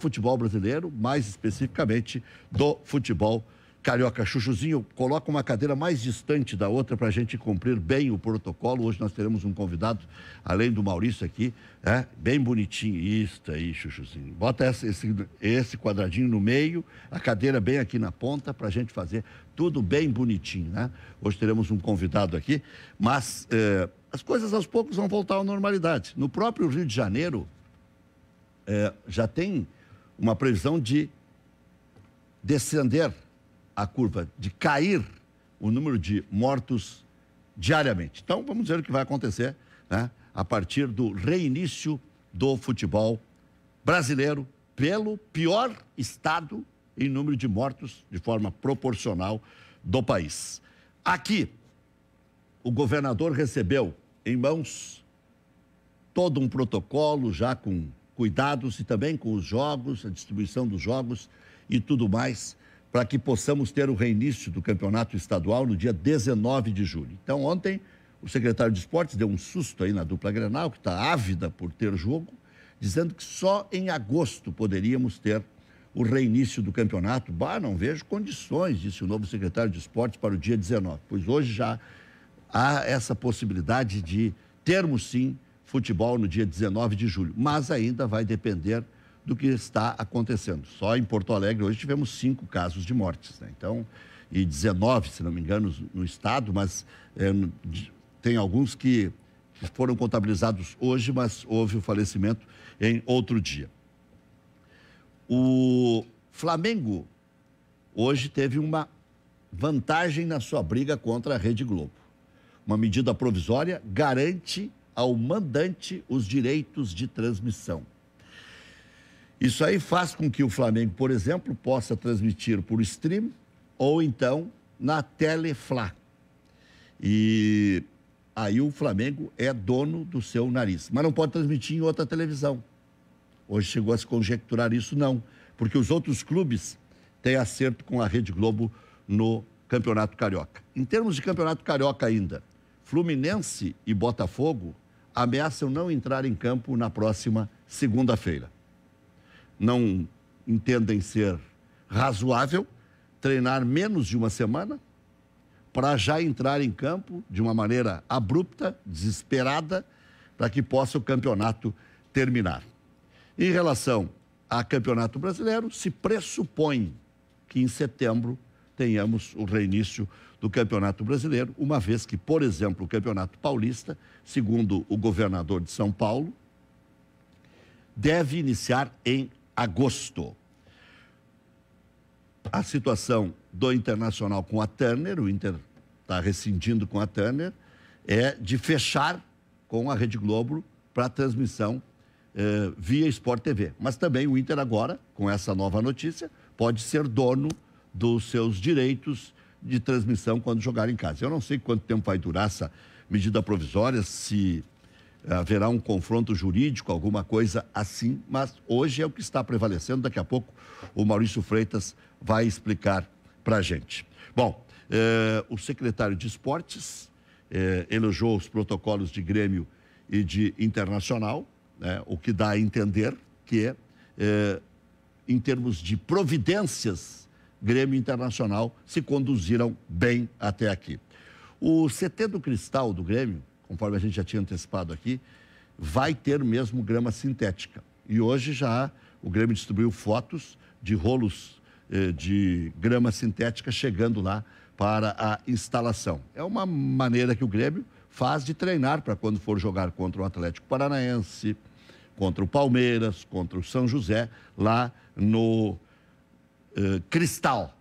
futebol brasileiro, mais especificamente do futebol carioca. Chuchuzinho, coloca uma cadeira mais distante da outra para a gente cumprir bem o protocolo. Hoje nós teremos um convidado, além do Maurício aqui, bem bonitinho. Isso aí, Chuchuzinho. Bota esse quadradinho no meio, a cadeira bem aqui na ponta para a gente fazer tudo bem bonitinho, né? Hoje teremos um convidado aqui, mas as coisas aos poucos vão voltar à normalidade. No próprio Rio de Janeiro, já tem uma previsão de descender a curva, de cair o número de mortos diariamente. Então, vamos ver o que vai acontecer, né, a partir do reinício do futebol brasileiro pelo pior estado em número de mortos de forma proporcional do país. Aqui, o governador recebeu em mãos todo um protocolo já com cuidados e também com os jogos, a distribuição dos jogos e tudo mais, para que possamos ter o reinício do campeonato estadual no dia 19 de julho. Então, ontem, o secretário de Esportes deu um susto aí na dupla Grenal, que está ávida por ter jogo, dizendo que só em agosto poderíamos ter o reinício do campeonato. Não vejo condições, disse o novo secretário de Esportes, para o dia 19, pois hoje já há essa possibilidade de termos, sim, futebol no dia 19 de julho, mas ainda vai depender do que está acontecendo. Só em Porto Alegre hoje tivemos 5 casos de mortes, né? Então, e 19, se não me engano, no estado, mas tem alguns que foram contabilizados hoje, mas houve o falecimento em outro dia. O Flamengo hoje teve uma vantagem na sua briga contra a Rede Globo. Uma medida provisória garante ao mandante os direitos de transmissão. Isso aí faz com que o Flamengo, por exemplo, possa transmitir por stream ou então na Teleflá. E aí o Flamengo é dono do seu nariz, mas não pode transmitir em outra televisão. Hoje chegou a se conjecturar isso, não, porque os outros clubes têm acerto com a Rede Globo no Campeonato Carioca. Em termos de Campeonato Carioca ainda, Fluminense e Botafogo ameaçam não entrar em campo na próxima segunda-feira. Não entendem ser razoável treinar menos de uma semana para já entrar em campo de uma maneira abrupta, desesperada, para que possa o campeonato terminar. Em relação ao Campeonato Brasileiro, se pressupõe que em setembro tenhamos o reinício do Campeonato Brasileiro, uma vez que, por exemplo, o Campeonato Paulista, segundo o governador de São Paulo, deve iniciar em agosto. A situação do Internacional com a Turner, o Inter está rescindindo com a Turner, é de fechar com a Rede Globo para transmissão via Sport TV. Mas também o Inter agora, com essa nova notícia, pode ser dono dos seus direitos de transmissão quando jogar em casa. Eu não sei quanto tempo vai durar essa medida provisória, se haverá um confronto jurídico, alguma coisa assim, mas hoje é o que está prevalecendo. Daqui a pouco o Maurício Freitas vai explicar para a gente. Bom, o secretário de Esportes elogiou os protocolos de Grêmio e de Internacional, né, o que dá a entender que, em termos de providências, Grêmio e Internacional se conduziram bem até aqui. O CT do Cristal do Grêmio, conforme a gente já tinha antecipado aqui, vai ter mesmo grama sintética. E hoje já o Grêmio distribuiu fotos de rolos de grama sintética chegando lá para a instalação. É uma maneira que o Grêmio faz de treinar para quando for jogar contra o Atlético Paranaense, contra o Palmeiras, contra o São José, lá no Cristal,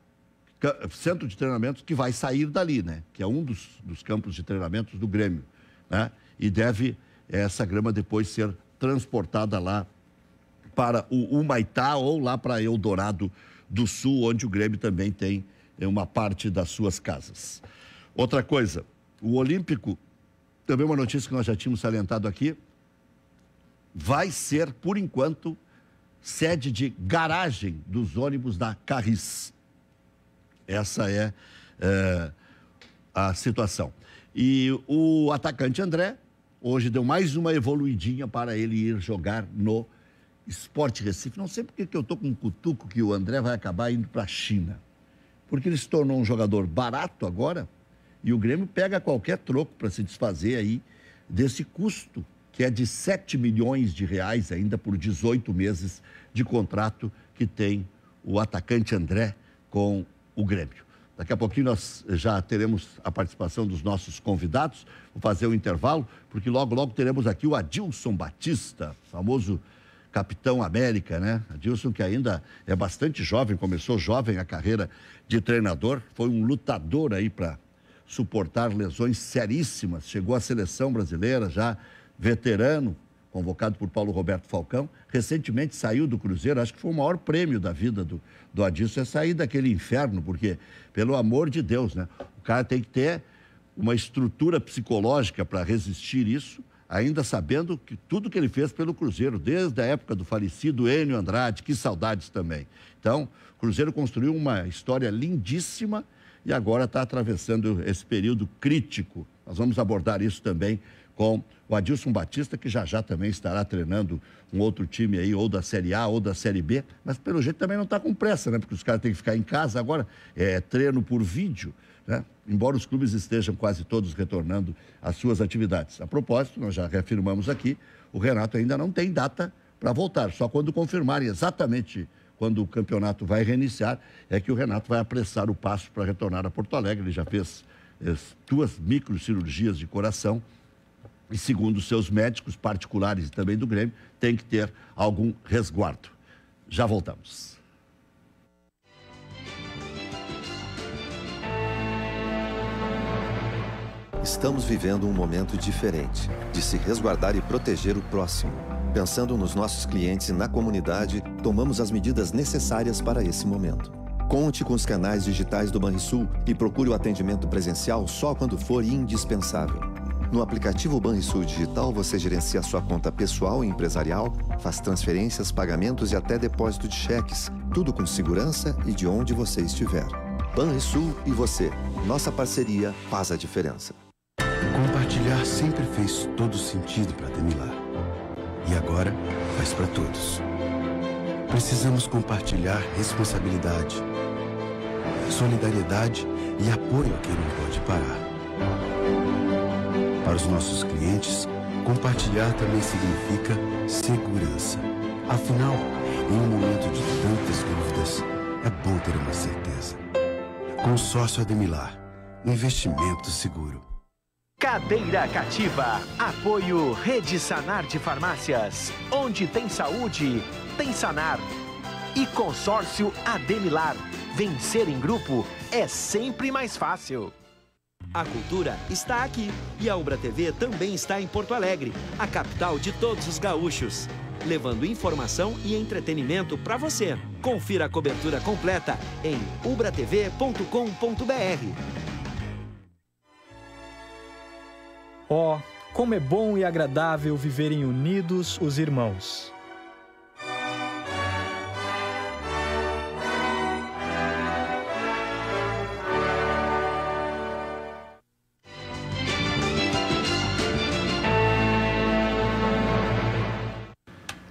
centro de treinamento que vai sair dali, né? Que é um dos campos de treinamentos do Grêmio, né? E deve essa grama depois ser transportada lá para o Humaitá ou lá para Eldorado do Sul, onde o Grêmio também tem uma parte das suas casas. Outra coisa, o Olímpico, também uma notícia que nós já tínhamos salientado aqui, vai ser, por enquanto, sede de garagem dos ônibus da Carris. Essa é a situação. E o atacante André, hoje deu mais uma evoluidinha para ele ir jogar no Sport Recife, não sei porque que eu estou com um cutuco que o André vai acabar indo para a China. Porque ele se tornou um jogador barato agora e o Grêmio pega qualquer troco para se desfazer aí desse custo, que é de 7 milhões de reais ainda por 18 meses de contrato que tem o atacante André com o Grêmio. Daqui a pouquinho nós já teremos a participação dos nossos convidados. Vou fazer um intervalo, porque logo teremos aqui o Adilson Batista, famoso Capitão América, né? Adilson, que ainda é bastante jovem, começou jovem a carreira de treinador, foi um lutador aí para suportar lesões seríssimas, chegou à seleção brasileira já veterano, convocado por Paulo Roberto Falcão, recentemente saiu do Cruzeiro, acho que foi o maior prêmio da vida do Adilson, é sair daquele inferno, porque, pelo amor de Deus, né? O cara tem que ter uma estrutura psicológica para resistir isso, ainda sabendo que tudo que ele fez pelo Cruzeiro, desde a época do falecido Enio Andrade, que saudades também. Então, o Cruzeiro construiu uma história lindíssima e agora está atravessando esse período crítico. Nós vamos abordar isso também com o Adilson Batista, que já também estará treinando um outro time aí, ou da Série A ou da Série B, mas pelo jeito também não está com pressa, né? Porque os caras têm que ficar em casa agora, treino por vídeo, né? Embora os clubes estejam quase todos retornando às suas atividades. A propósito, nós já reafirmamos aqui, o Renato ainda não tem data para voltar, só quando confirmarem exatamente quando o campeonato vai reiniciar, é que o Renato vai apressar o passo para retornar a Porto Alegre. Ele já fez 2 microcirurgias de coração e, segundo seus médicos particulares e também do Grêmio, tem que ter algum resguardo. Já voltamos. Estamos vivendo um momento diferente, de se resguardar e proteger o próximo. Pensando nos nossos clientes e na comunidade, tomamos as medidas necessárias para esse momento. Conte com os canais digitais do Banrisul e procure o atendimento presencial só quando for indispensável. No aplicativo Banrisul Digital, você gerencia sua conta pessoal e empresarial, faz transferências, pagamentos e até depósito de cheques, tudo com segurança e de onde você estiver. Banrisul e você, nossa parceria faz a diferença. Compartilhar sempre fez todo sentido para Demilar. E agora faz para todos. Precisamos compartilhar responsabilidade, solidariedade e apoio a quem não pode parar. Para os nossos clientes, compartilhar também significa segurança. Afinal, em um momento de tantas dúvidas, é bom ter uma certeza. Consórcio Ademilar, investimento seguro. Cadeira Cativa. Apoio Rede Sanar de Farmácias. Onde tem saúde, tem Sanar. E Consórcio Ademilar. Vencer em grupo é sempre mais fácil. A cultura está aqui e a Ubra TV também está em Porto Alegre, a capital de todos os gaúchos, levando informação e entretenimento para você. Confira a cobertura completa em ubratv.com.br. Oh, como é bom e agradável viverem unidos os irmãos.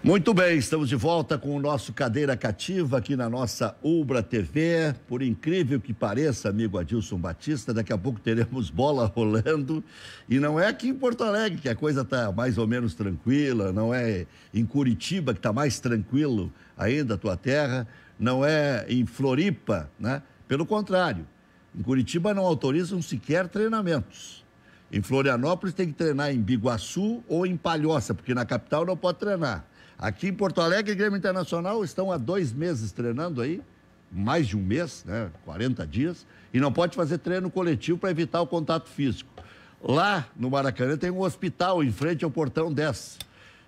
Muito bem, estamos de volta com o nosso Cadeira Cativa aqui na nossa Ubra TV. Por incrível que pareça, amigo Adilson Batista, daqui a pouco teremos bola rolando. E não é aqui em Porto Alegre que a coisa está mais ou menos tranquila, não é em Curitiba que está mais tranquilo ainda a tua terra, não é em Floripa, né? Pelo contrário, em Curitiba não autorizam sequer treinamentos. Em Florianópolis tem que treinar em Biguaçu ou em Palhoça, porque na capital não pode treinar. Aqui em Porto Alegre, Grêmio Internacional estão há 2 meses treinando aí, mais de um mês, né, 40 dias, e não pode fazer treino coletivo para evitar o contato físico. Lá no Maracanã tem um hospital em frente ao portão 10.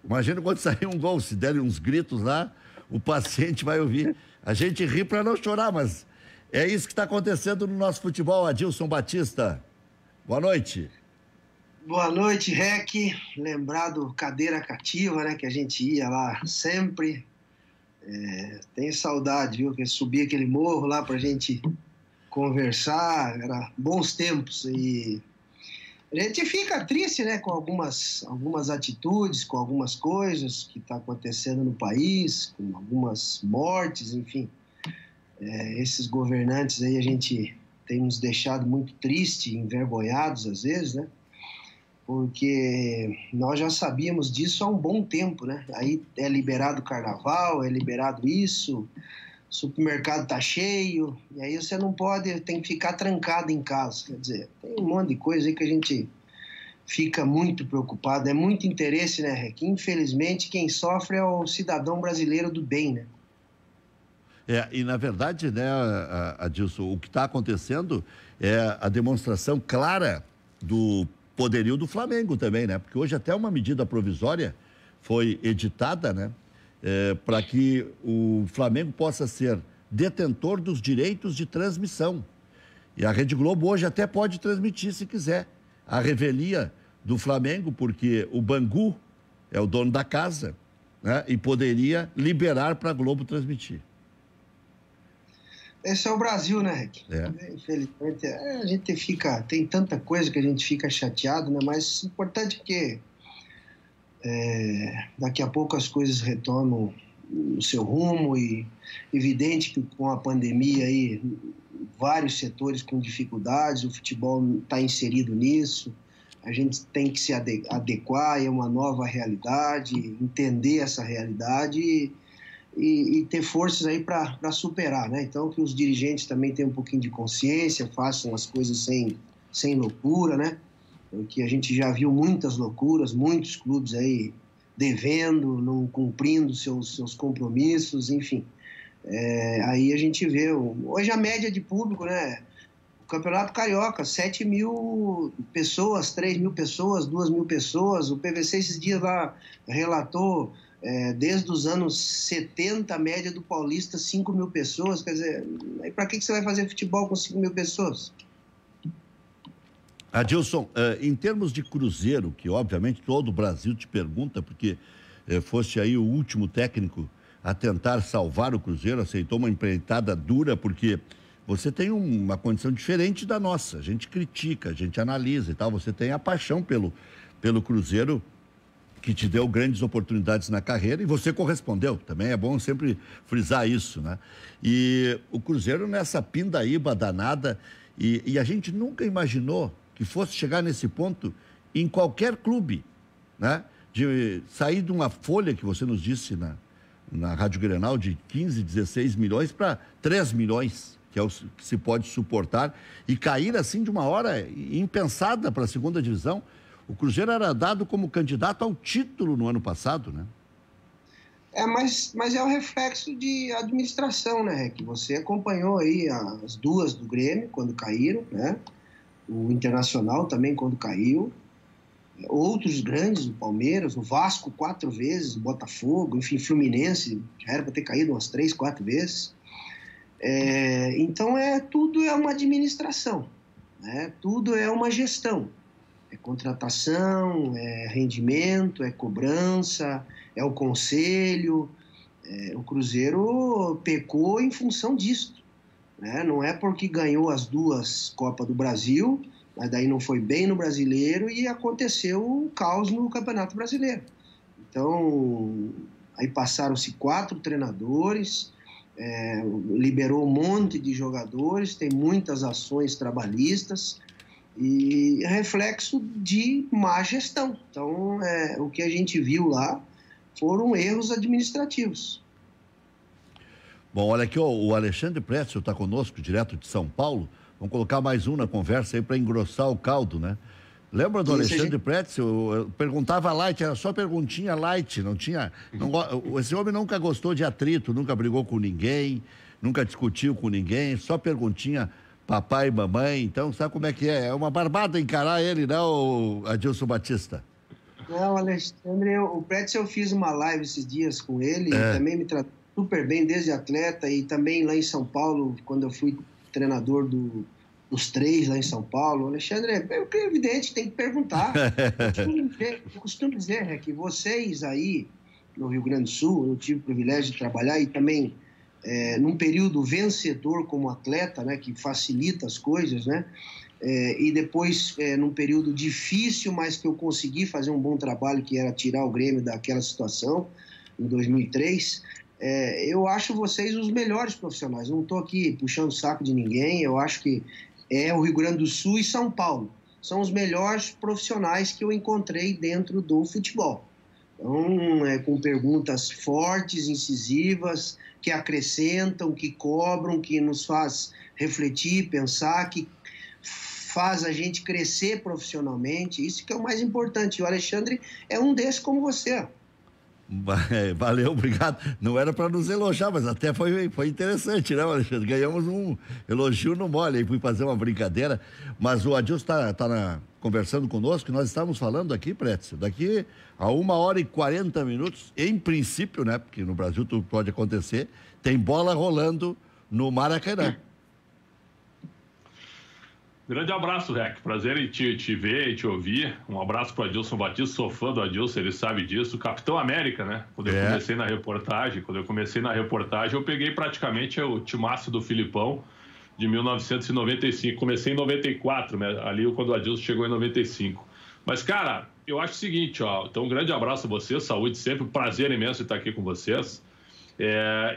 Imagina quando sair um gol, se derem uns gritos lá, o paciente vai ouvir. A gente ri para não chorar, mas é isso que está acontecendo no nosso futebol. Adilson Batista, boa noite. Boa noite, Rec. Lembrado Cadeira Cativa, né? Que a gente ia lá sempre. Tenho saudade, viu? Que subia aquele morro lá pra gente conversar. Era bons tempos. E A gente fica triste, né, com algumas atitudes, com algumas coisas que estão acontecendo no país, com algumas mortes, enfim. Esses governantes aí a gente tem nos deixado muito tristes, envergonhados às vezes, né? Porque nós já sabíamos disso há um bom tempo, né? Aí é liberado o carnaval, é liberado isso, o supermercado tá cheio, e aí você não pode, tem que ficar trancado em casa. Quer dizer, tem um monte de coisa aí que a gente fica muito preocupado, é muito interesse, né, que infelizmente quem sofre é o cidadão brasileiro do bem, né? E na verdade, né, Adilson, o que está acontecendo é a demonstração clara do poderio do Flamengo também, né? Porque hoje até uma medida provisória foi editada, né? Para que o Flamengo possa ser detentor dos direitos de transmissão. E a Rede Globo hoje até pode transmitir, se quiser, a revelia do Flamengo, porque o Bangu é o dono da casa, né? E poderia liberar para a Globo transmitir. Esse é o Brasil, né, Rick? Infelizmente, a gente fica... Tem tanta coisa que a gente fica chateado, né? Mas o importante é que daqui a pouco as coisas retomam o seu rumo e evidente que com a pandemia aí, vários setores com dificuldades, o futebol está inserido nisso, a gente tem que se adequar a uma nova realidade, entender essa realidade e ter forças aí para superar, né? Então que os dirigentes também tenham um pouquinho de consciência, façam as coisas sem loucura, né? Porque a gente já viu muitas loucuras, muitos clubes aí devendo, não cumprindo seus compromissos, enfim. Aí a gente vê, hoje a média de público, né? O Campeonato Carioca, 7 mil pessoas, 3 mil pessoas, 2 mil pessoas, o PVC esses dias lá relatou, desde os anos 70, a média do Paulista, 5 mil pessoas, quer dizer, aí para que você vai fazer futebol com 5 mil pessoas? Adilson, em termos de Cruzeiro, que obviamente todo o Brasil te pergunta, porque foste aí o último técnico a tentar salvar o Cruzeiro, aceitou uma empreitada dura, porque você tem uma condição diferente da nossa. A gente critica, a gente analisa e tal, você tem a paixão pelo Cruzeiro, que te deu grandes oportunidades na carreira, e você correspondeu. Também é bom sempre frisar isso, né? E o Cruzeiro nessa pindaíba danada, e a gente nunca imaginou que fosse chegar nesse ponto em qualquer clube, né? De sair de uma folha que você nos disse na Rádio Grenal de 15, 16 milhões para 3 milhões, que é o que se pode suportar, e cair assim de uma hora impensada para a segunda divisão. O Cruzeiro era dado como candidato ao título no ano passado, né? Mas é o reflexo de administração, né, que você acompanhou aí as duas do Grêmio quando caíram, né? O Internacional também quando caiu, outros grandes, o Palmeiras, o Vasco 4 vezes, o Botafogo, enfim, Fluminense, já era para ter caído umas 3, 4 vezes. Então tudo é uma administração, né? Tudo é uma gestão. É contratação, é rendimento, é cobrança, é o conselho. O Cruzeiro pecou em função disso, né? Não é porque ganhou as 2 Copas do Brasil, mas daí não foi bem no Brasileiro e aconteceu o caos no Campeonato Brasileiro. Então, aí passaram-se 4 treinadores, liberou um monte de jogadores, tem muitas ações trabalhistas, e reflexo de má gestão. Então, o que a gente viu lá foram erros administrativos. Bom, olha aqui, o Alexandre Pretzel está conosco, direto de São Paulo. Vamos colocar mais um na conversa aí para engrossar o caldo, né? Lembra do Alexandre Pretzel? Eu perguntava light, era só perguntinha light, não tinha... esse homem nunca gostou de atrito, nunca brigou com ninguém, nunca discutiu com ninguém, só perguntinha... papai e mamãe, então sabe como é que é? É uma barbada encarar ele, não, Adilson Batista? Não, Alexandre, o Pretzel, eu fiz uma live esses dias com ele, e também me tratou super bem desde atleta, e também lá em São Paulo, quando eu fui treinador dos 3 lá em São Paulo. Alexandre, é evidente, tem que perguntar. Eu costumo dizer que vocês aí, no Rio Grande do Sul, eu tive o privilégio de trabalhar, e também... num período vencedor como atleta, né, que facilita as coisas, né, e depois, num período difícil, mas que eu consegui fazer um bom trabalho, que era tirar o Grêmio daquela situação, em 2003, eu acho vocês os melhores profissionais. Não estou aqui puxando o saco de ninguém, eu acho que o Rio Grande do Sul e São Paulo são os melhores profissionais que eu encontrei dentro do futebol. Então, com perguntas fortes, incisivas, que acrescentam, que cobram, que nos faz refletir, pensar, que faz a gente crescer profissionalmente. Isso que é o mais importante. E o Alexandre é um desses como você. Valeu, obrigado. Não era para nos elogiar, mas até foi interessante, né, Alexandre? Ganhamos um elogio no mole, aí fui fazer uma brincadeira, mas o Adilson está conversando conosco, e nós estávamos falando aqui, Prétio, daqui a 1h40, em princípio, né, porque no Brasil tudo pode acontecer, tem bola rolando no Maracanã. Grande abraço, Rec. Prazer em te ver e te ouvir. Um abraço para o Adilson Batista. Sou fã do Adilson, ele sabe disso. Capitão América, né? Quando eu comecei na reportagem, eu peguei praticamente o timaço do Filipão de 1995. Comecei em 94, né? Ali quando o Adilson chegou em 95. Mas, cara, eu acho o seguinte, ó. Então, um grande abraço a vocês, saúde sempre. Um prazer imenso estar aqui com vocês.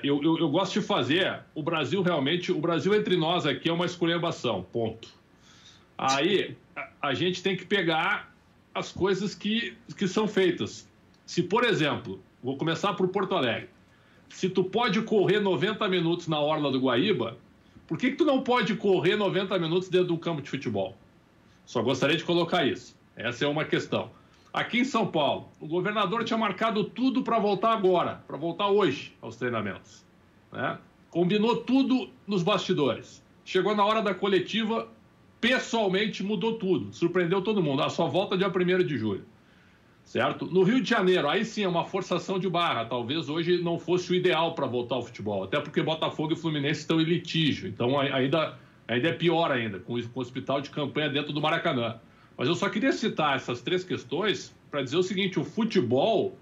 Eu gosto de fazer o Brasil entre nós aqui é uma esculhambação, ponto. Aí, a gente tem que pegar as coisas que são feitas. Se, por exemplo, vou começar por Porto Alegre. Se tu pode correr 90 minutos na orla do Guaíba, por que tu não pode correr 90 minutos dentro de um campo de futebol? Só gostaria de colocar isso. Essa é uma questão. Aqui em São Paulo, o governador tinha marcado tudo para voltar agora, para voltar hoje aos treinamentos, né? Combinou tudo nos bastidores. Chegou na hora da coletiva, pessoalmente mudou tudo, surpreendeu todo mundo. Só volta dia 1º de julho, certo? No Rio de Janeiro, aí sim é uma forçação de barra. Talvez hoje não fosse o ideal para voltar ao futebol, até porque Botafogo e Fluminense estão em litígio. Então ainda é pior ainda, com o hospital de campanha dentro do Maracanã. Mas eu só queria citar essas 3 questões para dizer o seguinte: o futebol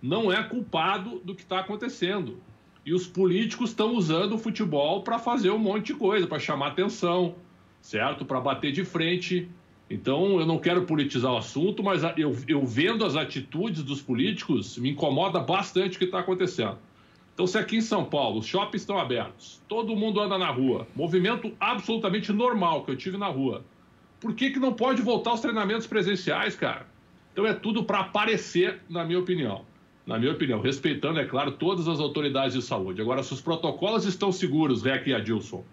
não é culpado do que está acontecendo. E os políticos estão usando o futebol para fazer um monte de coisa, para chamar atenção, certo? Para bater de frente. Então, eu não quero politizar o assunto, mas eu vendo as atitudes dos políticos, me incomoda bastante o que está acontecendo. Então, se aqui em São Paulo os shoppings estão abertos, todo mundo anda na rua, movimento absolutamente normal que eu tive na rua, por que não pode voltar aos treinamentos presenciais, cara? Então, é tudo para aparecer, na minha opinião. Na minha opinião, respeitando, é claro, todas as autoridades de saúde. Agora, se os protocolos estão seguros, Rec e Adilson,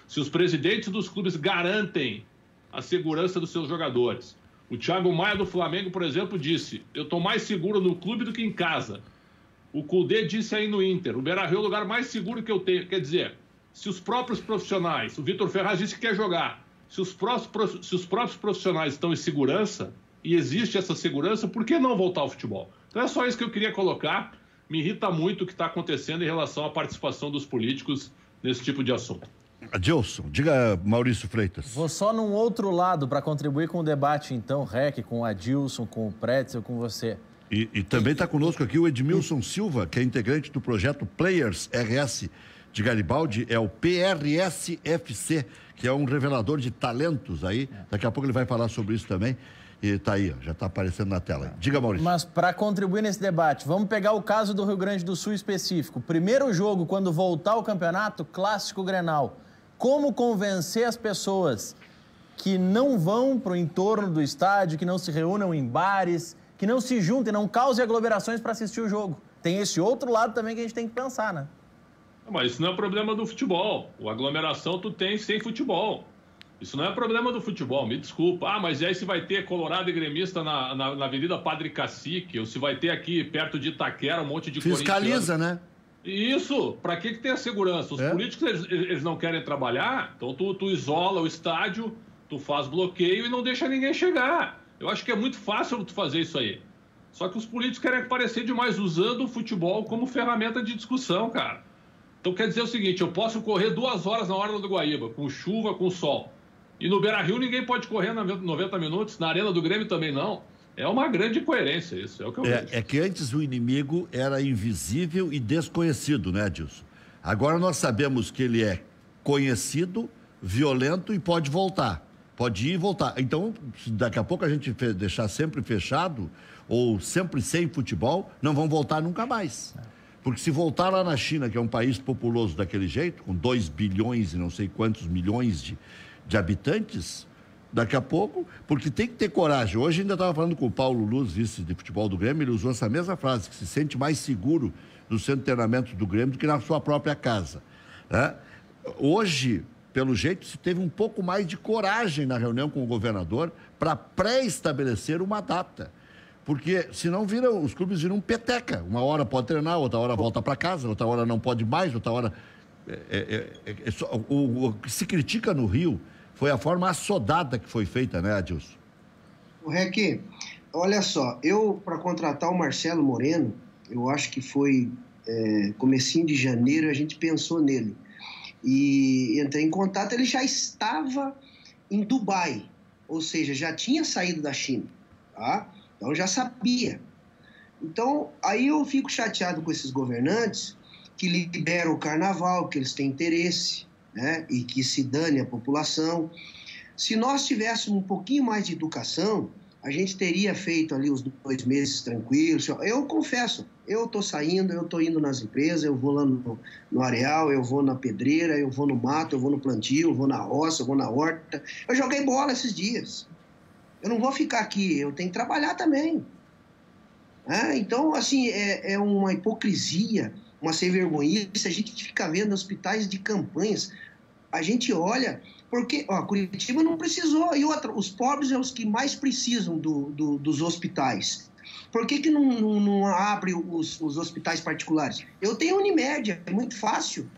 se os presidentes dos clubes garantem a segurança dos seus jogadores. O Thiago Maia do Flamengo, por exemplo, disse: eu estou mais seguro no clube do que em casa. O Kudê disse aí no Inter: o Beira-Rio é o lugar mais seguro que eu tenho. Quer dizer, se os próprios profissionais, o Vitor Ferraz disse que quer jogar, se os próprios profissionais estão em segurança, e existe essa segurança, por que não voltar ao futebol? Então é só isso que eu queria colocar. Me irrita muito o que está acontecendo em relação à participação dos políticos nesse tipo de assunto. Adilson, diga, Maurício Freitas. Vou só num outro lado para contribuir com o debate, então, Rec, com o Adilson, com o Pretzel, com você. E também está conosco aqui o Edmilson Silva, que é integrante do projeto Players RS de Garibaldi, é o PRSFC, que é um revelador de talentos aí. Daqui a pouco ele vai falar sobre isso também. E tá aí, já está aparecendo na tela. Diga, Maurício. Mas para contribuir nesse debate, vamos pegar o caso do Rio Grande do Sul específico. Primeiro jogo, quando voltar ao campeonato, Clássico Grenal. Como convencer as pessoas que não vão para o entorno do estádio, que não se reúnam em bares, que não se juntem, não causem aglomerações para assistir o jogo? Tem esse outro lado também que a gente tem que pensar, né? Mas isso não é problema do futebol. A aglomeração tu tem sem futebol. Isso não é problema do futebol, me desculpa. Mas e aí se vai ter Colorado e Gremista na Avenida Padre Cacique, ou se vai ter aqui perto de Itaquera um monte de fiscaliza, né? Isso, para que tem a segurança? Os políticos, eles não querem trabalhar, então tu isola o estádio, tu faz bloqueio e não deixa ninguém chegar. Eu acho que é muito fácil tu fazer isso aí. Só que os políticos querem aparecer demais usando o futebol como ferramenta de discussão, cara. Então quer dizer o seguinte: eu posso correr 2 horas na orla do Guaíba, com chuva, com sol. E no Beira-Rio ninguém pode correr 90 minutos, na Arena do Grêmio também não. É uma grande incoerência isso, é o que eu vejo. É que antes o inimigo era invisível e desconhecido, né, Adilson? Agora nós sabemos que ele é conhecido, violento e pode voltar. Pode ir e voltar. Então, se daqui a pouco a gente deixar sempre fechado ou sempre sem futebol, não vão voltar nunca mais. Porque se voltar lá na China, que é um país populoso daquele jeito, com 2 bilhões e não sei quantos milhões de habitantes, daqui a pouco, porque tem que ter coragem. Hoje ainda estava falando com o Paulo Luz, vice de futebol do Grêmio, ele usou essa mesma frase, que se sente mais seguro no centro de treinamento do Grêmio do que na sua própria casa. Né? Hoje, pelo jeito, se teve um pouco mais de coragem na reunião com o governador para pré-estabelecer uma data. Porque senão os clubes viram peteca. Uma hora pode treinar, outra hora volta para casa, outra hora não pode mais, outra hora... O que se critica no Rio foi a forma assodada que foi feita, né, Adilson? O Rec, olha só, para contratar o Marcelo Moreno, eu acho que foi comecinho de janeiro, a gente pensou nele. E entrei em contato, ele já estava em Dubai, ou seja, já tinha saído da China, tá? Então, eu já sabia. Então, aí eu fico chateado com esses governantes que liberam o carnaval, que eles têm interesse, né? E que se dane a população. Se nós tivéssemos um pouquinho mais de educação, a gente teria feito ali os 2 meses tranquilos. Eu confesso, eu estou saindo, eu estou indo nas empresas, eu vou lá no areal, eu vou na pedreira, eu vou no mato, eu vou no plantio, eu vou na roça, eu vou na horta. Eu joguei bola esses dias. Eu não vou ficar aqui, eu tenho que trabalhar também. Então, assim, é uma hipocrisia, uma sem vergonhice. A gente fica vendo hospitais de campanhas. A gente olha, porque Curitiba não precisou. E outra, os pobres são os que mais precisam dos hospitais. Por que não abre os hospitais particulares? Eu tenho Unimed, é muito fácil.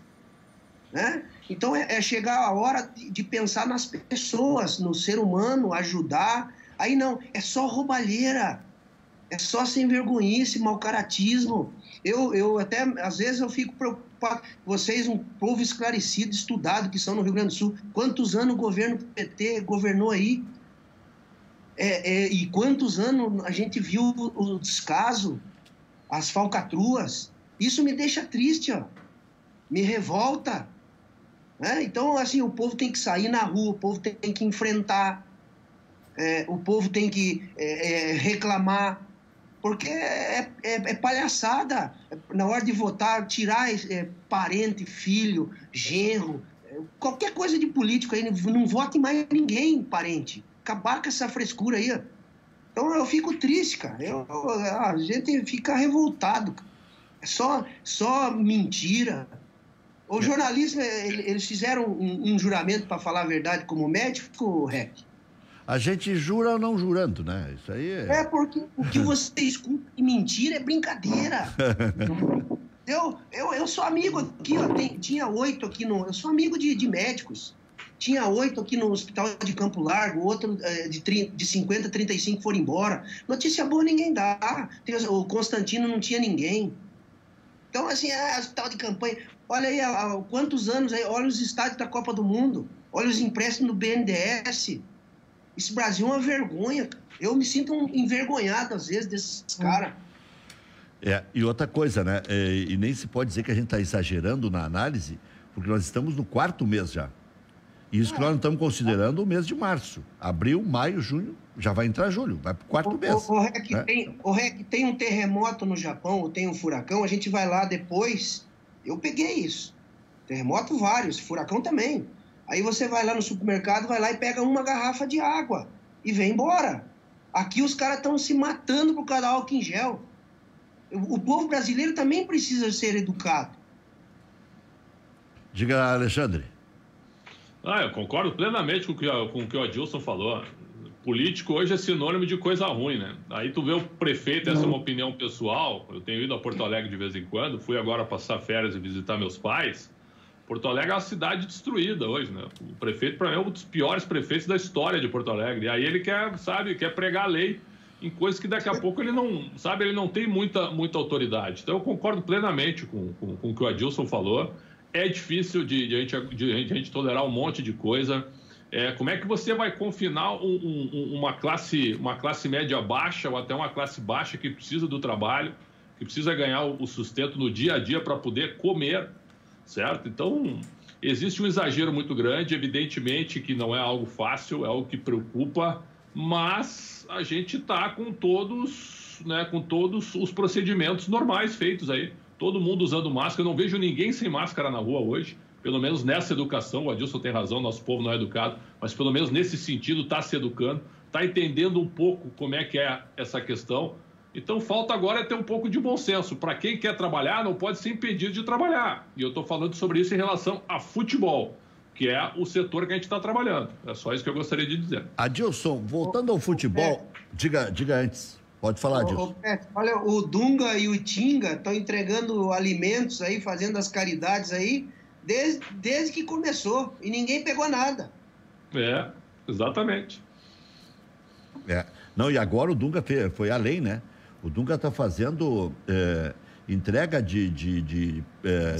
Né? Então é chegar a hora de pensar nas pessoas, no ser humano, ajudar. Aí não, é só roubalheira, é só sem vergonhice, mau caratismo. Eu até, às vezes eu fico preocupado. Vocês, um povo esclarecido, estudado, que são no Rio Grande do Sul, quantos anos o governo PT governou aí? E quantos anos a gente viu o descaso, as falcatruas? Isso me deixa triste, me revolta. Então, assim, o povo tem que sair na rua, o povo tem que enfrentar, o povo tem que reclamar, porque é palhaçada. Na hora de votar, tirar parente, filho, genro, qualquer coisa de político aí, não vote mais ninguém, parente. Acabar com essa frescura aí. Então, eu fico triste, cara. A gente fica revoltado. É só mentira. O jornalismo, eles fizeram um juramento para falar a verdade como médico, Rec? A gente jura ou não jurando, né? Isso aí porque o que você escuta de mentira é brincadeira. Eu sou amigo aqui, tinha 8 aqui eu sou amigo de médicos. Tinha 8 aqui no hospital de Campo Largo, outro de 50, 35 foram embora. Notícia boa ninguém dá. O Constantino não tinha ninguém. Então, assim, hospital de campanha. Olha aí, há quantos anos aí, olha os estádios da Copa do Mundo, olha os empréstimos do BNDES. Esse Brasil é uma vergonha. Eu me sinto envergonhado, às vezes, desses caras. E outra coisa, né? E nem se pode dizer que a gente está exagerando na análise, porque nós estamos no 4º mês já. Isso que nós não estamos considerando o mês de março. Abril, maio, junho, já vai entrar julho, vai para o 4º mês. O Rec, tem um terremoto no Japão, ou tem um furacão, a gente vai lá depois. Eu peguei isso. Terremoto vários, furacão também. Aí você vai lá no supermercado, vai lá e pega uma garrafa de água e vem embora. Aqui os caras estão se matando por causa do álcool em gel. O povo brasileiro também precisa ser educado. Diga, Alexandre. Eu concordo plenamente com o que o Adilson falou. Político hoje é sinônimo de coisa ruim, né? Aí tu vê o prefeito, essa é uma opinião pessoal. Eu tenho ido a Porto Alegre de vez em quando, fui agora passar férias e visitar meus pais. Porto Alegre é uma cidade destruída hoje, né? O prefeito, para mim, é um dos piores prefeitos da história de Porto Alegre. E aí ele quer pregar a lei em coisas que daqui a pouco ele não tem muita autoridade. Então eu concordo plenamente com o que o Adilson falou. É difícil de a gente tolerar um monte de coisa. Como é que você vai confinar uma classe média baixa ou até uma classe baixa que precisa do trabalho, que precisa ganhar o sustento no dia a dia para poder comer, certo? Então, existe um exagero muito grande, evidentemente que não é algo fácil, é algo que preocupa, mas a gente está com todos, né, com todos os procedimentos normais feitos aí. Todo mundo usando máscara, eu não vejo ninguém sem máscara na rua hoje, pelo menos nessa educação. O Adilson tem razão, nosso povo não é educado, mas pelo menos nesse sentido está se educando, está entendendo um pouco como é que é essa questão. Então, falta agora ter um pouco de bom senso. Para quem quer trabalhar, não pode ser impedido de trabalhar. E eu estou falando sobre isso em relação a futebol, que é o setor que a gente está trabalhando. É só isso que eu gostaria de dizer. Adilson, voltando ao futebol, diga antes. Pode falar, Adilson. Olha, o Dunga e o Tinga estão entregando alimentos aí, fazendo as caridades aí, desde que começou. E ninguém pegou nada. É, exatamente. Não, e agora o Dunga foi além, né? O Dunga está fazendo entrega de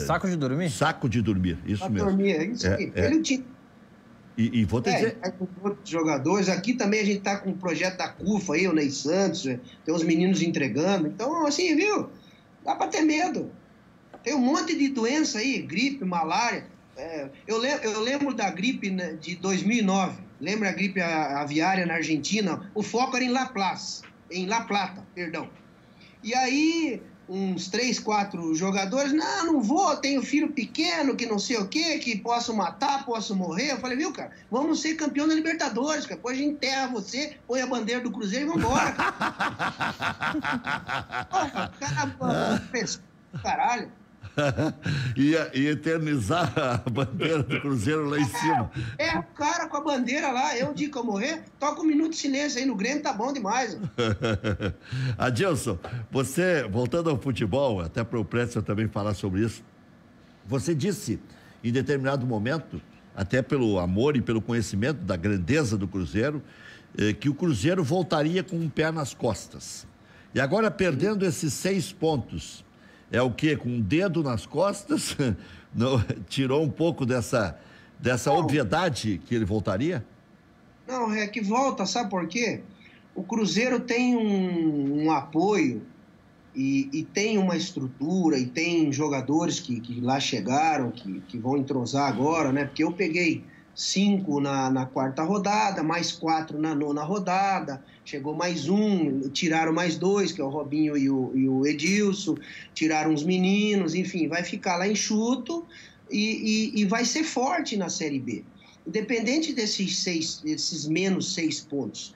saco de dormir? Saco de dormir, isso mesmo. Dormir, é isso aí. Ele tinha. E vou te dizer... Com outros jogadores. Aqui também a gente está com o projeto da CUFA aí, o Ney Santos, tem uns meninos entregando. Então, assim, viu? Dá para ter medo. Tem um monte de doença aí, gripe, malária. Eu lembro da gripe de 2009. Lembra a gripe aviária na Argentina? O foco era em La Plata, perdão. E aí, uns 3, 4 jogadores, não vou, tenho filho pequeno, que não sei o quê, que posso matar, posso morrer. Eu falei, viu, cara, vamos ser campeão da Libertadores, cara. Depois a gente enterra você, põe a bandeira do Cruzeiro e vambora, cara. Caralho. E eternizar a bandeira do Cruzeiro lá em cima. O cara com a bandeira lá, o dia que eu morrer, toca um minuto de silêncio aí no Grêmio, tá bom demais. Adilson, você, voltando ao futebol, até para o Preston também falar sobre isso, você disse em determinado momento, até pelo amor e pelo conhecimento da grandeza do Cruzeiro, que o Cruzeiro voltaria com um pé nas costas. E agora, perdendo esses 6 pontos, é o quê? Com um dedo nas costas? Não, tirou um pouco dessa obviedade que ele voltaria? Não, é que volta, sabe por quê? O Cruzeiro tem um apoio e tem uma estrutura e tem jogadores que lá chegaram, que vão entrosar agora, né? Porque eu peguei 5 na 4ª rodada, mais 4 na 9ª rodada, chegou mais um, tiraram mais 2, que é o Robinho e o Edilson, tiraram uns meninos, enfim, vai ficar lá enxuto e vai ser forte na Série B. Independente desses menos 6 pontos.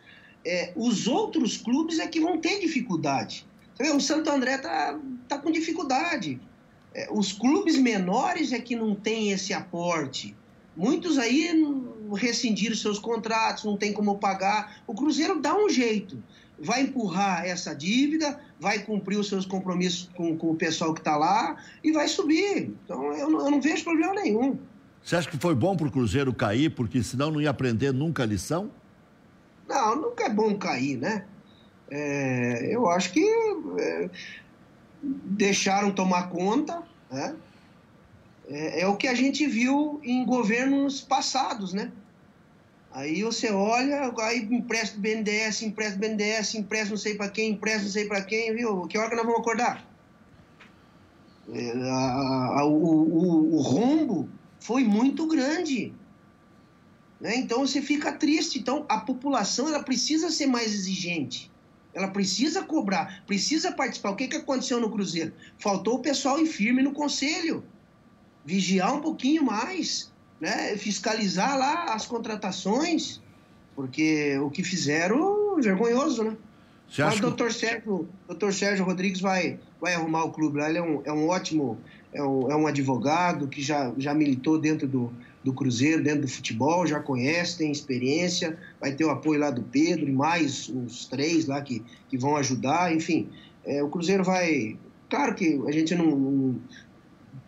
Os outros clubes é que vão ter dificuldade. O Santo André tá com dificuldade. Os clubes menores é que não tem esse aporte. Muitos aí rescindiram seus contratos, não tem como pagar. O Cruzeiro dá um jeito. Vai empurrar essa dívida, vai cumprir os seus compromissos com o pessoal que está lá e vai subir. Então, eu não vejo problema nenhum. Você acha que foi bom para o Cruzeiro cair, porque senão não ia aprender nunca a lição? Não, nunca é bom cair, né? Eu acho que deixaram tomar conta, né? É o que a gente viu em governos passados, né? Aí você olha, aí empresta o BNDES, empresta não sei para quem, viu? Que hora que nós vamos acordar? O rombo foi muito grande, né? Então você fica triste. Então a população, ela precisa ser mais exigente. Ela precisa cobrar, precisa participar. O que aconteceu no Cruzeiro? Faltou o pessoal ir firme no conselho. Vigiar um pouquinho mais, né? Fiscalizar lá as contratações, porque o que fizeram é vergonhoso, né? Mas o doutor Sérgio Rodrigues vai arrumar o clube lá. Ele é um ótimo, é um advogado que já militou dentro do Cruzeiro, dentro do futebol, já conhece, tem experiência, vai ter o apoio lá do Pedro e mais uns 3 lá que vão ajudar, enfim. O Cruzeiro vai... Claro que a gente não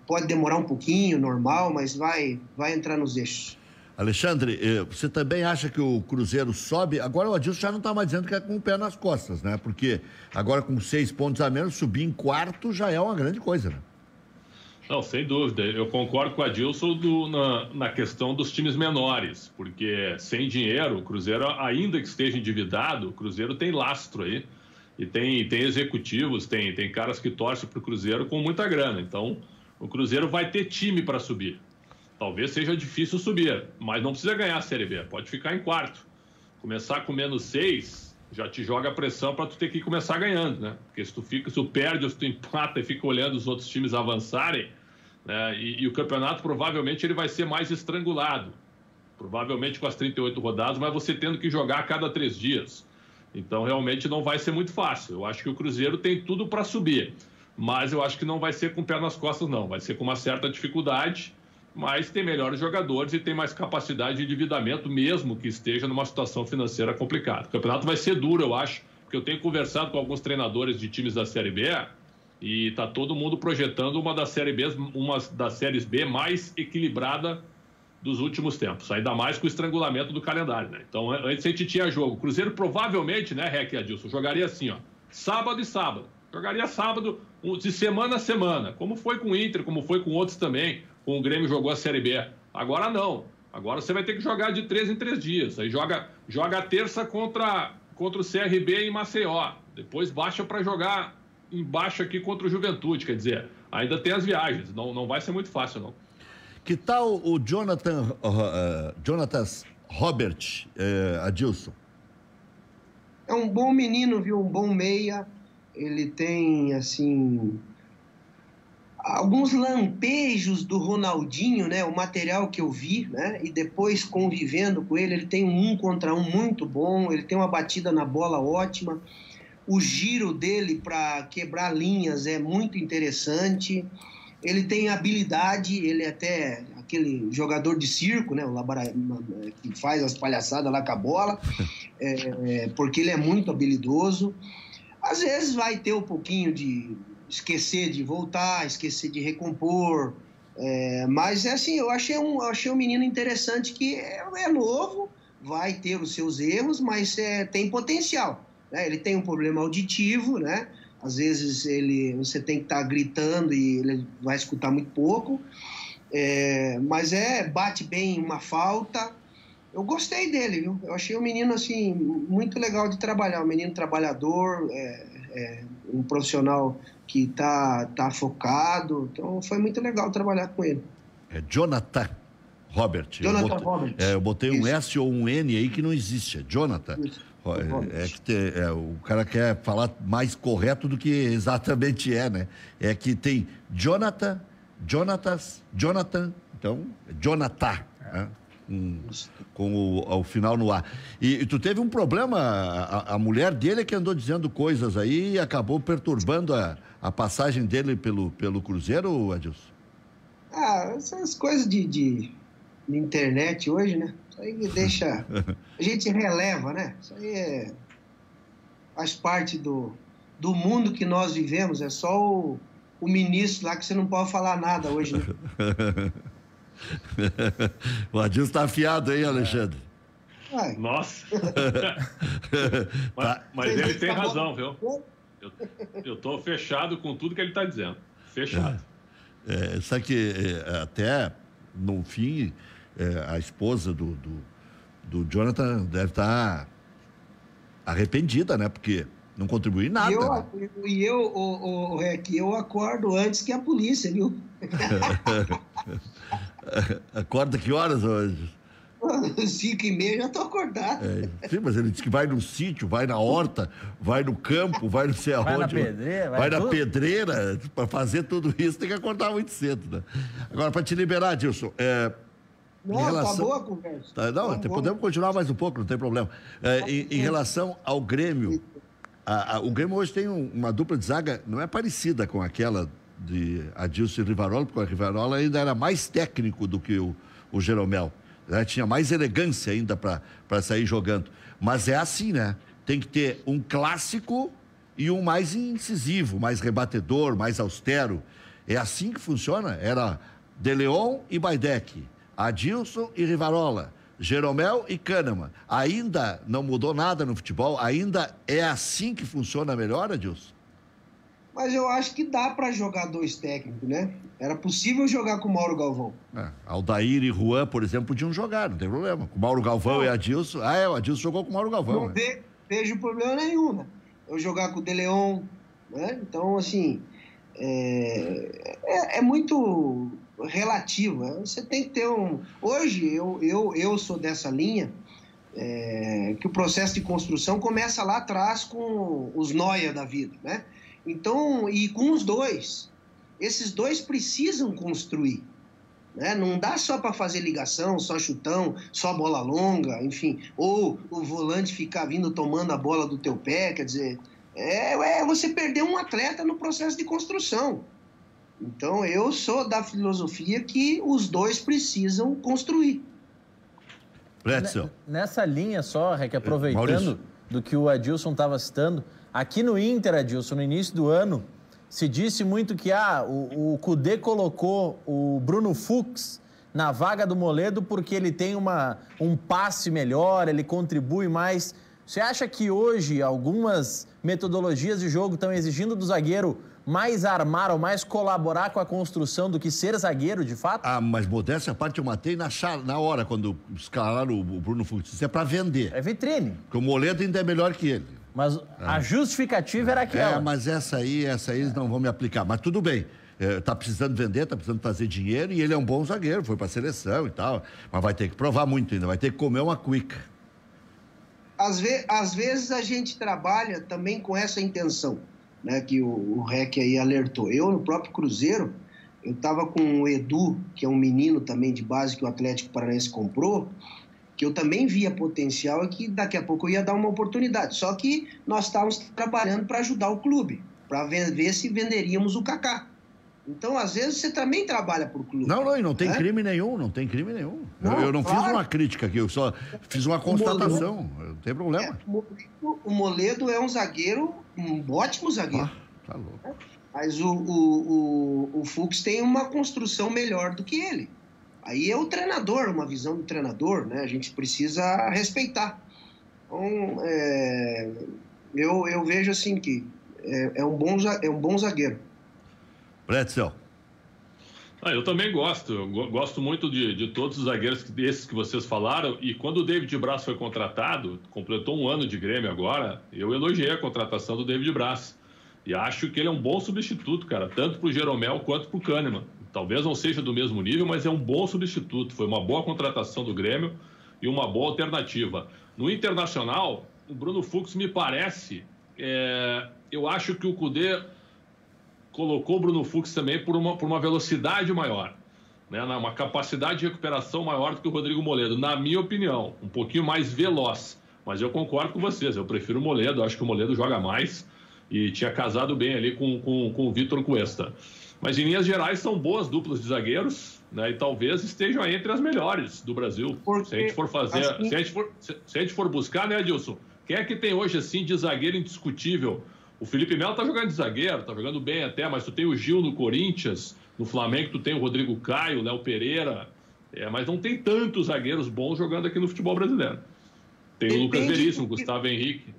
pode demorar um pouquinho, normal, mas vai entrar nos eixos. Alexandre, você também acha que o Cruzeiro sobe? Agora o Adilson já não está mais dizendo que é com o pé nas costas, né? Porque agora com 6 pontos a menos, subir em 4º já é uma grande coisa, né? Não, sem dúvida. Eu concordo com o Adilson na questão dos times menores, porque sem dinheiro, o Cruzeiro, ainda que esteja endividado, o Cruzeiro tem lastro aí. E tem executivos, tem caras que torcem para o Cruzeiro com muita grana. Então, o Cruzeiro vai ter time para subir. talvez seja difícil subir, mas não precisa ganhar a Série B, pode ficar em quarto. Começar com -6 já te joga a pressão para tu ter que começar ganhando, né? Porque se tu perde ou se tu empata e fica olhando os outros times avançarem, né? E o campeonato provavelmente ele vai ser mais estrangulado, provavelmente com as 38 rodadas, mas você tendo que jogar a cada 3 dias. Então realmente não vai ser muito fácil. Eu acho que o Cruzeiro tem tudo para subir, mas eu acho que não vai ser com o pé nas costas, não. Vai ser com uma certa dificuldade, mas tem melhores jogadores e tem mais capacidade de endividamento, mesmo que esteja numa situação financeira complicada. O campeonato vai ser duro, eu acho, porque eu tenho conversado com alguns treinadores de times da Série B e está todo mundo projetando uma das séries B mais equilibrada dos últimos tempos, ainda mais com o estrangulamento do calendário, né? Então, antes a gente tinha jogo. O Cruzeiro provavelmente, né, Rec e Adilson, jogaria assim, ó, sábado e sábado. Jogaria sábado de semana a semana, como foi com o Inter, como foi com outros também. Com o Grêmio jogou a Série B. Agora não. Agora você vai ter que jogar de 3 em 3 dias. Aí joga a terça contra o CRB em Maceió. Depois baixa para jogar embaixo aqui contra o Juventude. Quer dizer, ainda tem as viagens. Não vai ser muito fácil, não. Que tal o Jonathan Robert, Adilson? É um bom menino, viu? Um bom meia. Ele tem, assim, alguns lampejos do Ronaldinho, né? O material que eu vi, né? E depois convivendo com ele, ele tem um 1 contra 1 muito bom, ele tem uma batida na bola ótima, o giro dele para quebrar linhas é muito interessante, ele tem habilidade, ele é até aquele jogador de circo, né? Que faz as palhaçadas lá com a bola, porque ele é muito habilidoso. Às vezes vai ter um pouquinho de esquecer de voltar, esquecer de recompor, mas assim, eu achei um menino interessante que é novo, vai ter os seus erros, mas tem potencial, né? Ele tem um problema auditivo, né? Às vezes você tem que estar gritando e ele vai escutar muito pouco, mas bate bem uma falta. Eu gostei dele, viu? Eu achei um menino, assim, muito legal de trabalhar, um menino trabalhador, um profissional que tá focado, então foi muito legal trabalhar com ele. É Jonathan Robert. Robert. Eu botei um S ou um N aí que não existe, é Jonathan. O cara quer falar mais correto do que exatamente né? É que tem Jonathan, então, Jonathan, né? Com o final no ar. E tu teve um problema, a mulher dele que andou dizendo coisas aí e acabou perturbando a passagem dele pelo Cruzeiro, Adilson? Essas coisas de internet hoje, né? Isso aí deixa... A gente releva, né? Isso aí faz parte do mundo que nós vivemos. É só o ministro lá que você não pode falar nada hoje, né? O Adilson tá afiado aí, Alexandre. Nossa. mas ele tem razão, viu? Eu tô fechado com tudo que ele tá dizendo. Fechado. Sabe que até no fim a esposa do Jonathan deve estar arrependida, né? Porque não contribui em nada. Eu acordo antes que a polícia, viu? Acorda que horas hoje? 5h30 já tô acordado. Sim, mas ele disse que vai no sítio, vai na horta, vai no campo, vai não sei aonde. Vai na pedreira. Vai na pedreira. Para fazer tudo isso tem que acordar muito cedo, né? Agora, para te liberar, Adilson... Tá boa a conversa. Podemos continuar mais um pouco, não tem problema. Em relação ao Grêmio, o Grêmio hoje tem uma dupla de zaga, não é parecida com aquela de Adilson e Rivarola, porque o Rivarola ainda era mais técnico do que o Jeromel, né? Tinha mais elegância ainda para sair jogando. Mas é assim, né? Tem que ter um clássico e um mais incisivo, mais rebatedor, mais austero. É assim que funciona. Era De Leon e Baidec, Adilson e Rivarola, Jeromel e Kahneman. Ainda não mudou nada no futebol? Ainda é assim que funciona melhor, Adilson? Mas eu acho que dá para jogar 2 técnicos, né? Era possível jogar com o Mauro Galvão. Aldair e Juan, por exemplo, podiam jogar, não tem problema. Com o Mauro Galvão e Adilson. O Adilson jogou com o Mauro Galvão. Não vejo problema nenhum, né? Eu jogar com o De Leon, né? Então, assim, é muito relativo. Você tem que ter um... Hoje, eu sou dessa linha, que o processo de construção começa lá atrás com os Noia da vida, né? Então, e com os dois. Esses dois precisam construir, né? Não dá só para fazer ligação, só chutão, só bola longa, enfim. Ou o volante ficar vindo tomando a bola do teu pé, quer dizer... você perder um atleta no processo de construção. Então, eu sou da filosofia que os dois precisam construir. Nessa linha só, Rec, aproveitando do que o Adilson estava citando, aqui no Inter, Adilson, no início do ano, se disse muito que o Cudê colocou o Bruno Fux na vaga do Moledo porque ele tem um passe melhor, ele contribui mais. Você acha que hoje algumas metodologias de jogo estão exigindo do zagueiro mais armar ou mais colaborar com a construção do que ser zagueiro, de fato? Mas modéstia à parte, eu matei na hora, quando escalaram o Bruno Fux. Isso é para vender. É vitrine. Porque o Moledo ainda é melhor que ele. Mas a justificativa era aquela. Mas essa aí eles não vão me aplicar. Mas tudo bem. Tá precisando vender, tá precisando fazer dinheiro e ele é um bom zagueiro, foi para a seleção e tal. Mas vai ter que provar muito ainda, vai ter que comer uma cuica. Às vezes a gente trabalha também com essa intenção, né, que o Rec aí alertou. Eu, no próprio Cruzeiro, eu estava com o Edu, que é um menino também de base que o Atlético Paranaense comprou, que eu também via potencial e que daqui a pouco eu ia dar uma oportunidade. Só que nós estávamos trabalhando para ajudar o clube, para ver se venderíamos o Kaká. Então, às vezes, você também trabalha por clube. Não, e não tem crime nenhum, não tem crime nenhum. Eu não fiz uma crítica aqui, eu só fiz uma constatação, não tem problema. O Moledo é um zagueiro, um ótimo zagueiro. Tá louco. Mas o Fux tem uma construção melhor do que ele. Aí é o treinador, uma visão do treinador, né? A gente precisa respeitar. Então, eu vejo assim que é um bom zagueiro. Pretzel. Eu também gosto. Eu gosto muito de todos os zagueiros desses que vocês falaram. E quando o David Braz foi contratado, completou um ano de Grêmio agora, eu elogiei a contratação do David Braz. E acho que ele é um bom substituto, cara, tanto para o Jeromel quanto para o Kahneman. Talvez não seja do mesmo nível, mas é um bom substituto. Foi uma boa contratação do Grêmio e uma boa alternativa. No Internacional, o Bruno Fux me parece... eu acho que o Cudê colocou o Bruno Fux também por uma velocidade maior, né? Uma capacidade de recuperação maior do que o Rodrigo Moledo, na minha opinião, um pouquinho mais veloz. Mas eu concordo com vocês, eu prefiro o Moledo, acho que o Moledo joga mais e tinha casado bem ali com o Vitor Cuesta. Mas, em linhas gerais, são boas duplas de zagueiros, né? E talvez estejam entre as melhores do Brasil. Se a gente for fazer... Se a gente for buscar, né, Adilson? Quem é que tem hoje, assim, de zagueiro indiscutível? O Felipe Melo tá jogando de zagueiro, tá jogando bem até, mas tu tem o Gil no Corinthians, no Flamengo tu tem o Rodrigo Caio, o Léo Pereira, mas não tem tantos zagueiros bons jogando aqui no futebol brasileiro. Tem o Lucas Veríssimo, o Gustavo Henrique.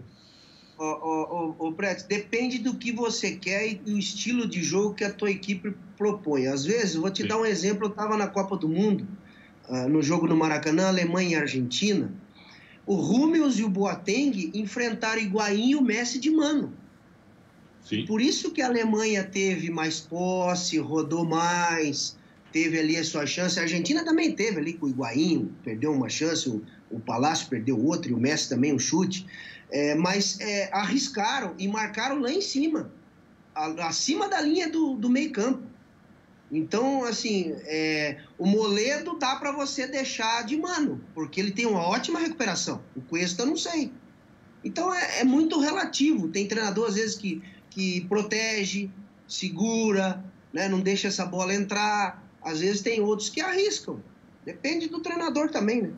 Brett, depende do que você quer e do estilo de jogo que a tua equipe propõe. Às vezes, vou te dar um exemplo, eu estava na Copa do Mundo, no jogo no Maracanã, Alemanha e Argentina, o Rúmeus e o Boateng enfrentaram Higuaín e o Messi de mano. Sim. Por isso que a Alemanha teve mais posse, rodou mais, teve ali a sua chance. A Argentina também teve ali com o Higuaín, perdeu uma chance, o Palácio perdeu outra e o Messi também um chute. Mas arriscaram e marcaram lá em cima, acima da linha do meio campo. Então, assim, o Moledo dá para você deixar de mano, porque ele tem uma ótima recuperação. O Cuesta, não sei. Então, é muito relativo. Tem treinador, às vezes, que protege, segura, né, não deixa essa bola entrar. Às vezes tem outros que arriscam. Depende do treinador também, né?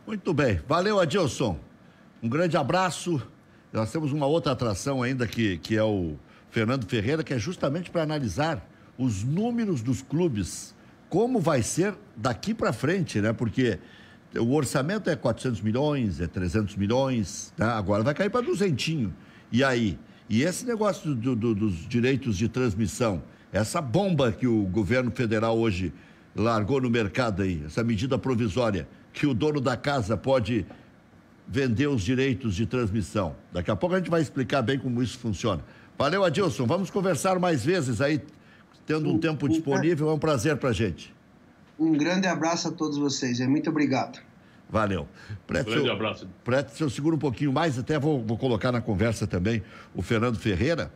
Muito bem. Valeu, Adilson. Um grande abraço. Nós temos uma outra atração ainda que é o Fernando Ferreira, que é justamente para analisar os números dos clubes, como vai ser daqui para frente, né? Porque o orçamento é 400 milhões, é 300 milhões, né? Agora vai cair para 200. E aí? E esse negócio dos direitos de transmissão, essa bomba que o governo federal hoje largou no mercado aí, essa medida provisória, que o dono da casa pode vender os direitos de transmissão. Daqui a pouco a gente vai explicar bem como isso funciona. Valeu, Adilson. Vamos conversar mais vezes aí. tendo um tempo disponível, é um prazer para a gente. Um grande abraço a todos vocês. Muito obrigado. Valeu. Grande abraço. Pretzel, eu seguro um pouquinho mais, até vou colocar na conversa também o Fernando Ferreira,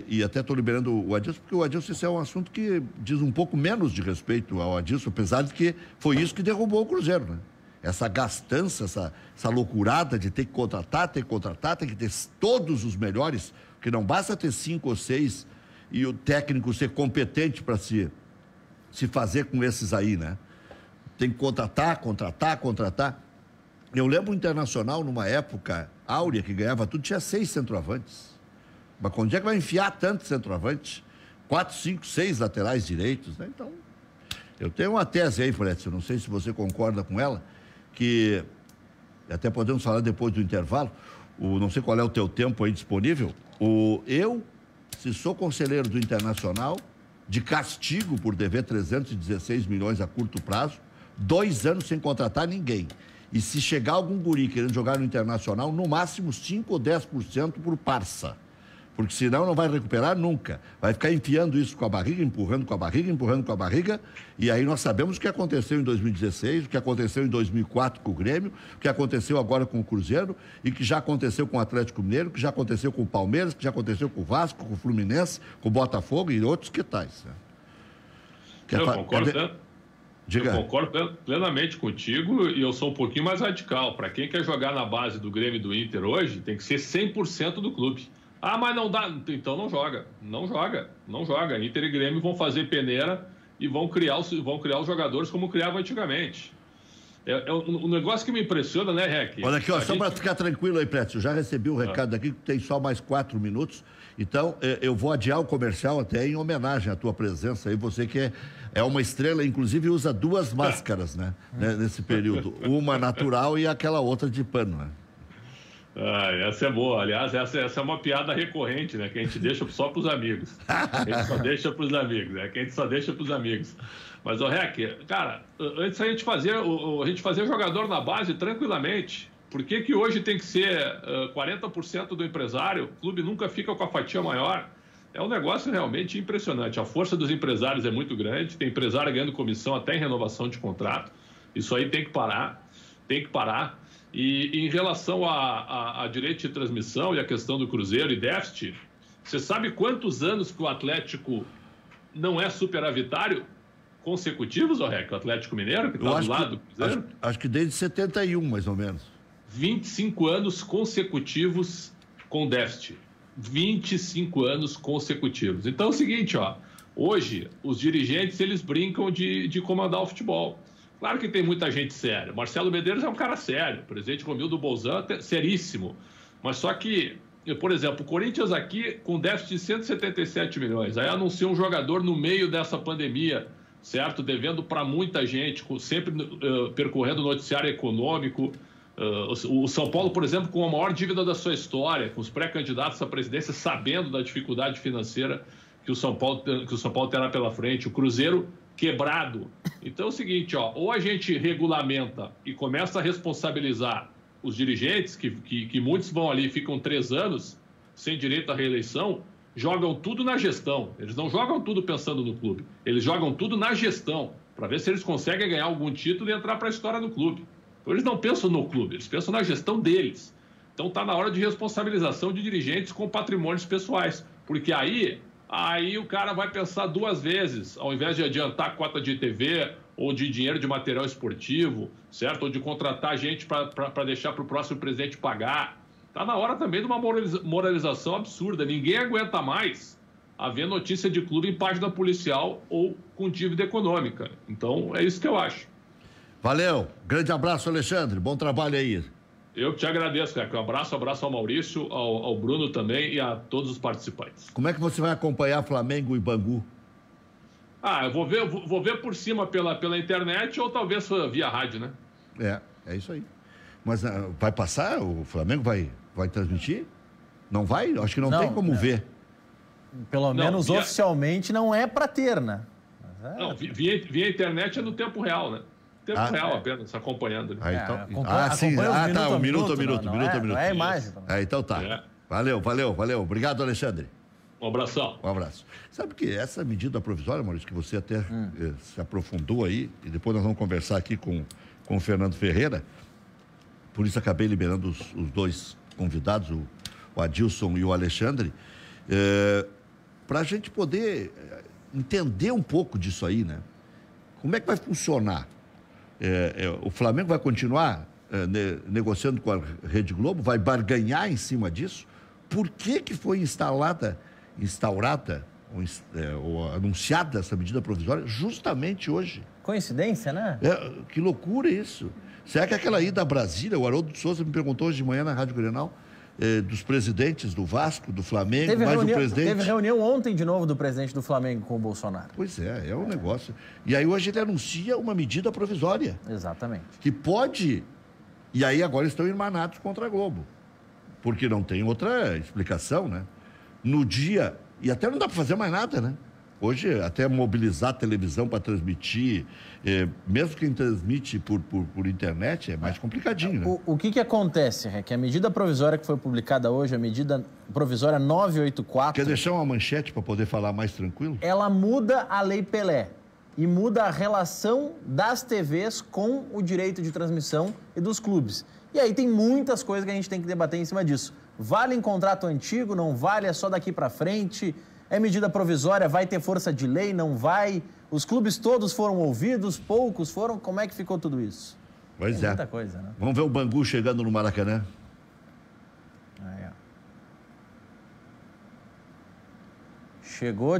e até estou liberando o Adilson, porque o Adilson, esse é um assunto que diz um pouco menos de respeito ao Adilson, apesar de que foi isso que derrubou o Cruzeiro, né? Essa gastança, essa loucurada de ter que contratar, tem que ter todos os melhores, porque não basta ter 5 ou 6 e o técnico ser competente para se fazer com esses aí, né? Tem que contratar. Eu lembro o Internacional, numa época áurea, que ganhava tudo, tinha 6 centroavantes. Mas quando é que vai enfiar tantos centroavantes? 4, 5, 6 laterais direitos, né? Então, eu tenho uma tese aí, Fred, eu não sei se você concorda com ela, que até podemos falar depois do intervalo, não sei qual é o teu tempo aí disponível, se sou conselheiro do Internacional, de castigo por dever 316 milhões a curto prazo, 2 anos sem contratar ninguém. E se chegar algum guri querendo jogar no Internacional, no máximo 5 ou 10% por parça. Porque senão não vai recuperar nunca. Vai ficar enfiando isso com a barriga, empurrando com a barriga, e aí nós sabemos o que aconteceu em 2016, o que aconteceu em 2004 com o Grêmio, o que aconteceu agora com o Cruzeiro, e que já aconteceu com o Atlético Mineiro, que já aconteceu com o Palmeiras, que já aconteceu com o Vasco, com o Fluminense, com o Botafogo e outros que tais. Eu concordo plenamente contigo, e eu sou um pouquinho mais radical. Para quem quer jogar na base do Grêmio e do Inter hoje, tem que ser 100% do clube. Ah, mas não dá. Então não joga. Inter e Grêmio vão fazer peneira e vão criar os jogadores como criavam antigamente. Um negócio que me impressiona, né, Rec? Olha aqui, só para ficar tranquilo aí, Prédio, eu já recebi o recado aqui que tem só mais 4 minutos. Então, eu vou adiar o comercial até em homenagem à tua presença aí. Você que é uma estrela, inclusive usa 2 máscaras, né? Nesse período. Uma natural e aquela outra de pano, né? Essa é boa. Aliás, essa é uma piada recorrente, né? Que a gente deixa só para os amigos. A gente só deixa para os amigos, Mas, Rec, cara, antes a gente fazia jogador na base tranquilamente. Por que hoje tem que ser 40% do empresário? O clube nunca fica com a fatia maior. É um negócio realmente impressionante. A força dos empresários é muito grande. Tem empresário ganhando comissão até em renovação de contrato. Isso aí tem que parar. E em relação a direito de transmissão e a questão do Cruzeiro e déficit, você sabe quantos anos que o Atlético não é superavitário consecutivos, Rec? O Atlético Mineiro, que está do lado do Cruzeiro? Acho que desde 71, mais ou menos. 25 anos consecutivos com déficit. 25 anos consecutivos. Então é o seguinte, hoje os dirigentes eles brincam de comandar o futebol. Claro que tem muita gente séria. Marcelo Medeiros é um cara sério. O presidente Romildo Bolzan é seríssimo. Mas só que, por exemplo, o Corinthians aqui com déficit de 177 milhões. Aí anuncia um jogador no meio dessa pandemia, certo? Devendo para muita gente, sempre percorrendo o noticiário econômico. O São Paulo, por exemplo, com a maior dívida da sua história, com os pré-candidatos à presidência sabendo da dificuldade financeira que o São Paulo terá pela frente. O Cruzeiro quebrado. Então é o seguinte, ou a gente regulamenta e começa a responsabilizar os dirigentes, que muitos vão ali e ficam 3 anos sem direito à reeleição, jogam tudo na gestão. Eles não jogam tudo pensando no clube. Eles jogam tudo na gestão, para ver se eles conseguem ganhar algum título e entrar para a história do clube. Então eles não pensam no clube, eles pensam na gestão deles. Então está na hora de responsabilização de dirigentes com patrimônios pessoais, porque aí o cara vai pensar 2 vezes, ao invés de adiantar cota de TV ou de dinheiro de material esportivo, certo? Ou de contratar gente para deixar para o próximo presidente pagar. Está na hora também de uma moralização absurda. Ninguém aguenta mais haver notícia de clube em página policial ou com dívida econômica. Então, é isso que eu acho. Valeu. Grande abraço, Alexandre. Bom trabalho aí. Eu que te agradeço, cara. Um abraço ao Maurício, ao Bruno também e a todos os participantes. Como é que você vai acompanhar Flamengo e Bangu? Eu vou ver por cima pela internet ou talvez via rádio, né? É isso aí. Mas vai passar? O Flamengo vai transmitir? Não vai? Acho que não tem como ver. Pelo menos oficialmente não é para ter, né? Não, via internet é no tempo real, né? Tempo real apenas, acompanhando. Sim. Um minuto. Não é a imagem. Então tá. Valeu. Obrigado, Alexandre. Um abração. Um abraço. Sabe que essa medida provisória, Maurício, que você até se aprofundou aí, e depois nós vamos conversar aqui com o Fernando Ferreira, por isso acabei liberando os dois convidados, o Adilson e o Alexandre, para a gente poder entender um pouco disso aí, né? Como é que vai funcionar? O Flamengo vai continuar negociando com a Rede Globo, vai barganhar em cima disso? Por que foi instaurada ou anunciada essa medida provisória justamente hoje? Coincidência, né? Que loucura isso. Será que aquela ida a Brasília, o Haroldo de Souza me perguntou hoje de manhã na Rádio Grenal, dos presidentes do Vasco, do Flamengo, o presidente... Teve reunião ontem de novo do presidente do Flamengo com o Bolsonaro. Pois é um negócio. E aí hoje ele anuncia uma medida provisória. Exatamente. Que pode... E aí agora estão irmanados contra a Globo. Porque não tem outra explicação, né? No dia... E até não dá para fazer mais nada, né? Hoje, até mobilizar a televisão para transmitir, mesmo quem transmite por internet, é mais complicadinho, né? O que acontece, é que a medida provisória que foi publicada hoje, a medida provisória 984... Quer deixar uma manchete para poder falar mais tranquilo? Ela muda a Lei Pelé e muda a relação das TVs com o direito de transmissão e dos clubes. E aí tem muitas coisas que a gente tem que debater em cima disso. Vale em contrato antigo, não vale, é só daqui para frente... É medida provisória, vai ter força de lei, não vai? Os clubes todos foram ouvidos, poucos foram? Como é que ficou tudo isso? Pois é. Muita coisa, né? Vamos ver o Bangu chegando no Maracanã. Chegou,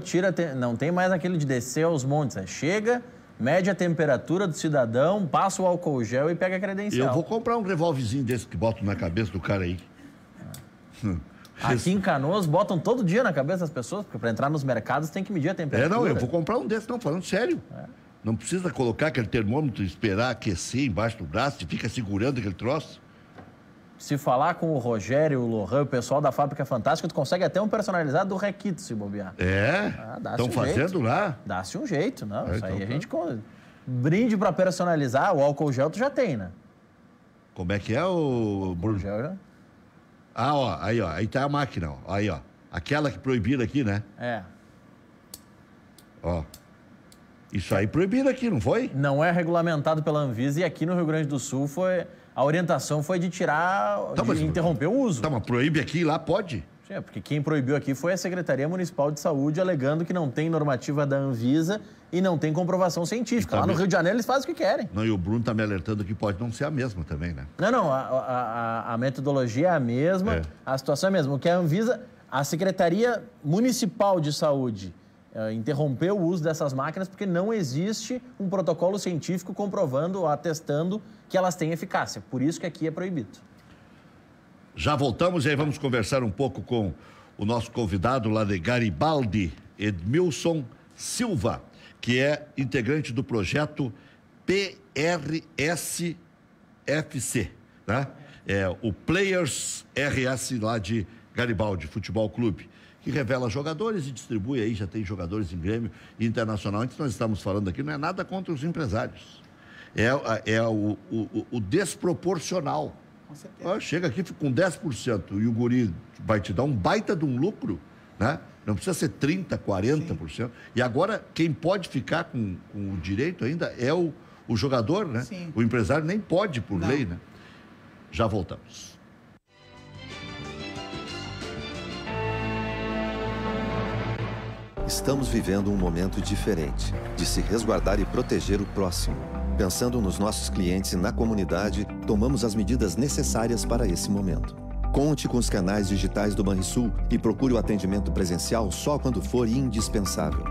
não tem mais aquele de descer aos montes. Chega, mede a temperatura do cidadão, passa o álcool gel e pega a credencial. Eu vou comprar um revólverzinho desse que boto na cabeça do cara aí. Aqui em Canoas botam todo dia na cabeça das pessoas, porque para entrar nos mercados tem que medir a temperatura. Eu vou comprar um desses, falando sério. Não precisa colocar aquele termômetro e esperar aquecer embaixo do braço e fica segurando aquele troço. Se falar com o Rogério, o Lohan, o pessoal da Fábrica Fantástica, tu consegue até um personalizado do Requito, se bobear. Estão fazendo lá? Dá-se um jeito, não. Isso aí a gente... Brinde para personalizar, o álcool gel tu já tem, né? Como é que é o... álcool gel já... Aí tá a máquina, ó. Aí, ó. Aquela que proibiram aqui, né? Isso aí proibiram aqui, não foi? Não é regulamentado pela Anvisa e aqui no Rio Grande do Sul a orientação foi de tirar, interromper o uso. Mas proíbe aqui e lá pode? Sim, porque quem proibiu aqui foi a Secretaria Municipal de Saúde, alegando que não tem normativa da Anvisa e não tem comprovação científica. Lá no Rio de Janeiro eles fazem o que querem. Não, e o Bruno tá me alertando que pode não ser a mesma também, né? Não, a metodologia é a mesma, a situação é a mesma. O que a Anvisa, a Secretaria Municipal de Saúde interrompeu o uso dessas máquinas porque não existe um protocolo científico comprovando ou atestando que elas têm eficácia. Por isso que aqui é proibido. Já voltamos e aí vamos conversar um pouco com o nosso convidado lá de Garibaldi, Edmilson Silva, que é integrante do projeto PRSFC, né? É o Players RS lá de Garibaldi Futebol Clube, que revela jogadores e distribui aí, já tem jogadores em Grêmio e Internacional. Antes nós estamos falando aqui, não é nada contra os empresários. É o desproporcional. Chega aqui com 10% e o guri vai te dar um baita de um lucro, né? Não precisa ser 30%, 40%. Sim. E agora, quem pode ficar com o direito ainda é o jogador, né? Sim. O empresário nem pode por lei, né? Já voltamos. Estamos vivendo um momento diferente de se resguardar e proteger o próximo. Pensando nos nossos clientes e na comunidade, tomamos as medidas necessárias para esse momento. Conte com os canais digitais do Banrisul e procure o atendimento presencial só quando for indispensável.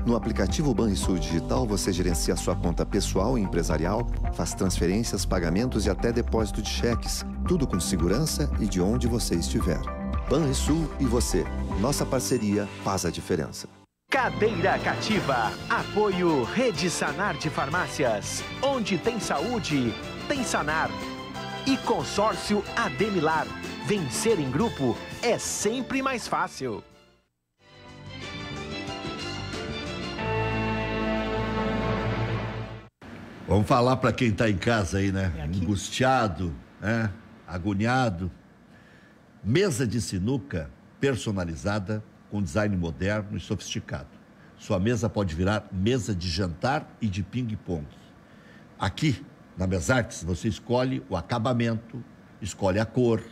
No aplicativo Banrisul Digital, você gerencia a sua conta pessoal e empresarial, faz transferências, pagamentos e até depósito de cheques, tudo com segurança e de onde você estiver. Banrisul e você, nossa parceria faz a diferença. Cadeira Cativa. Apoio Rede Sanar de Farmácias. Onde tem saúde, tem Sanar. E Consórcio Ademilar. Vencer em grupo é sempre mais fácil. Vamos falar para quem está em casa aí, né? Angustiado, né? Agoniado. Mesa de sinuca personalizada com design moderno e sofisticado. Sua mesa pode virar mesa de jantar e de ping-pong. Aqui, na Mesartes, você escolhe o acabamento, escolhe a cor,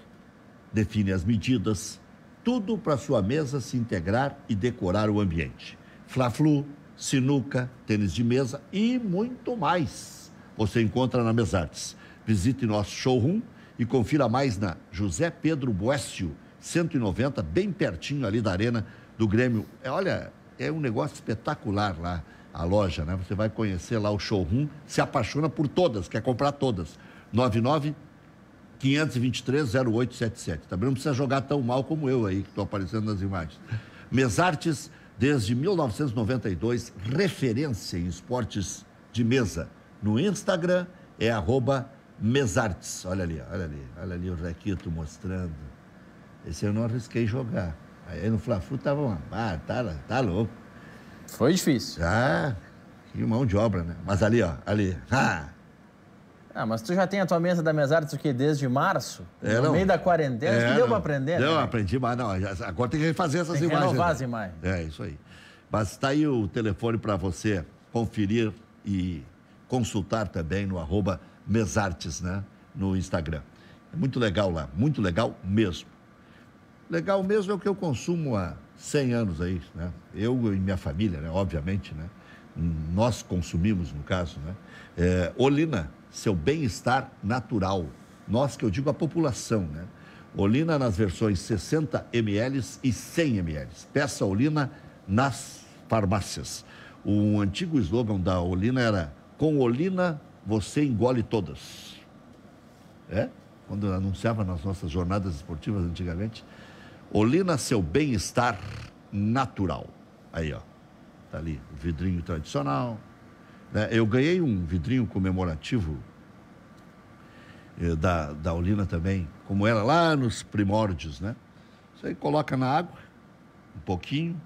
define as medidas, tudo para sua mesa se integrar e decorar o ambiente. Fla-flu, sinuca, tênis de mesa e muito mais. Você encontra na Mesartes. Visite nosso showroom e confira mais na José Pedro Boécio, 190, bem pertinho ali da Arena do Grêmio. Olha, é um negócio espetacular lá, a loja, né? Você vai conhecer lá o showroom, se apaixona por todas, quer comprar todas. 99-523-0877. Também não precisa jogar tão mal como eu aí, que estou aparecendo nas imagens. Mesartes, desde 1992, referência em esportes de mesa. No Instagram é @Mesartes. Olha ali o Requito mostrando. Esse eu não arrisquei jogar. Aí no Fla-Flu tava uma... tá louco. Foi difícil. Que mão de obra, né? Mas ali, ó, ali. Mas tu já tem a tua mesa da Mesartes o quê? Desde março? No meio da quarentena, que deu pra aprender, né? Não, aprendi, mas não, agora tem que refazer essas imagens. Tem que renovar as imagens. É, isso aí. Mas tá aí o telefone para você conferir e consultar também no @Mesartes, né? No Instagram. É muito legal lá, muito legal mesmo. Legal mesmo é o que eu consumo há 100 anos aí, né? Eu e minha família, né? Obviamente, né? Nós consumimos, no caso, né? Olina, seu bem-estar natural. Nós, que eu digo a população, né? Olina nas versões 60 ml e 100 ml. Peça Olina nas farmácias. O antigo slogan da Olina era: com Olina você engole todas. Quando anunciava nas nossas jornadas esportivas antigamente. Olina, seu bem-estar natural. Aí, ó. Tá ali o vidrinho tradicional. Né? Eu ganhei um vidrinho comemorativo da Olina também, como era lá nos primórdios, né? Isso aí coloca na água, um pouquinho,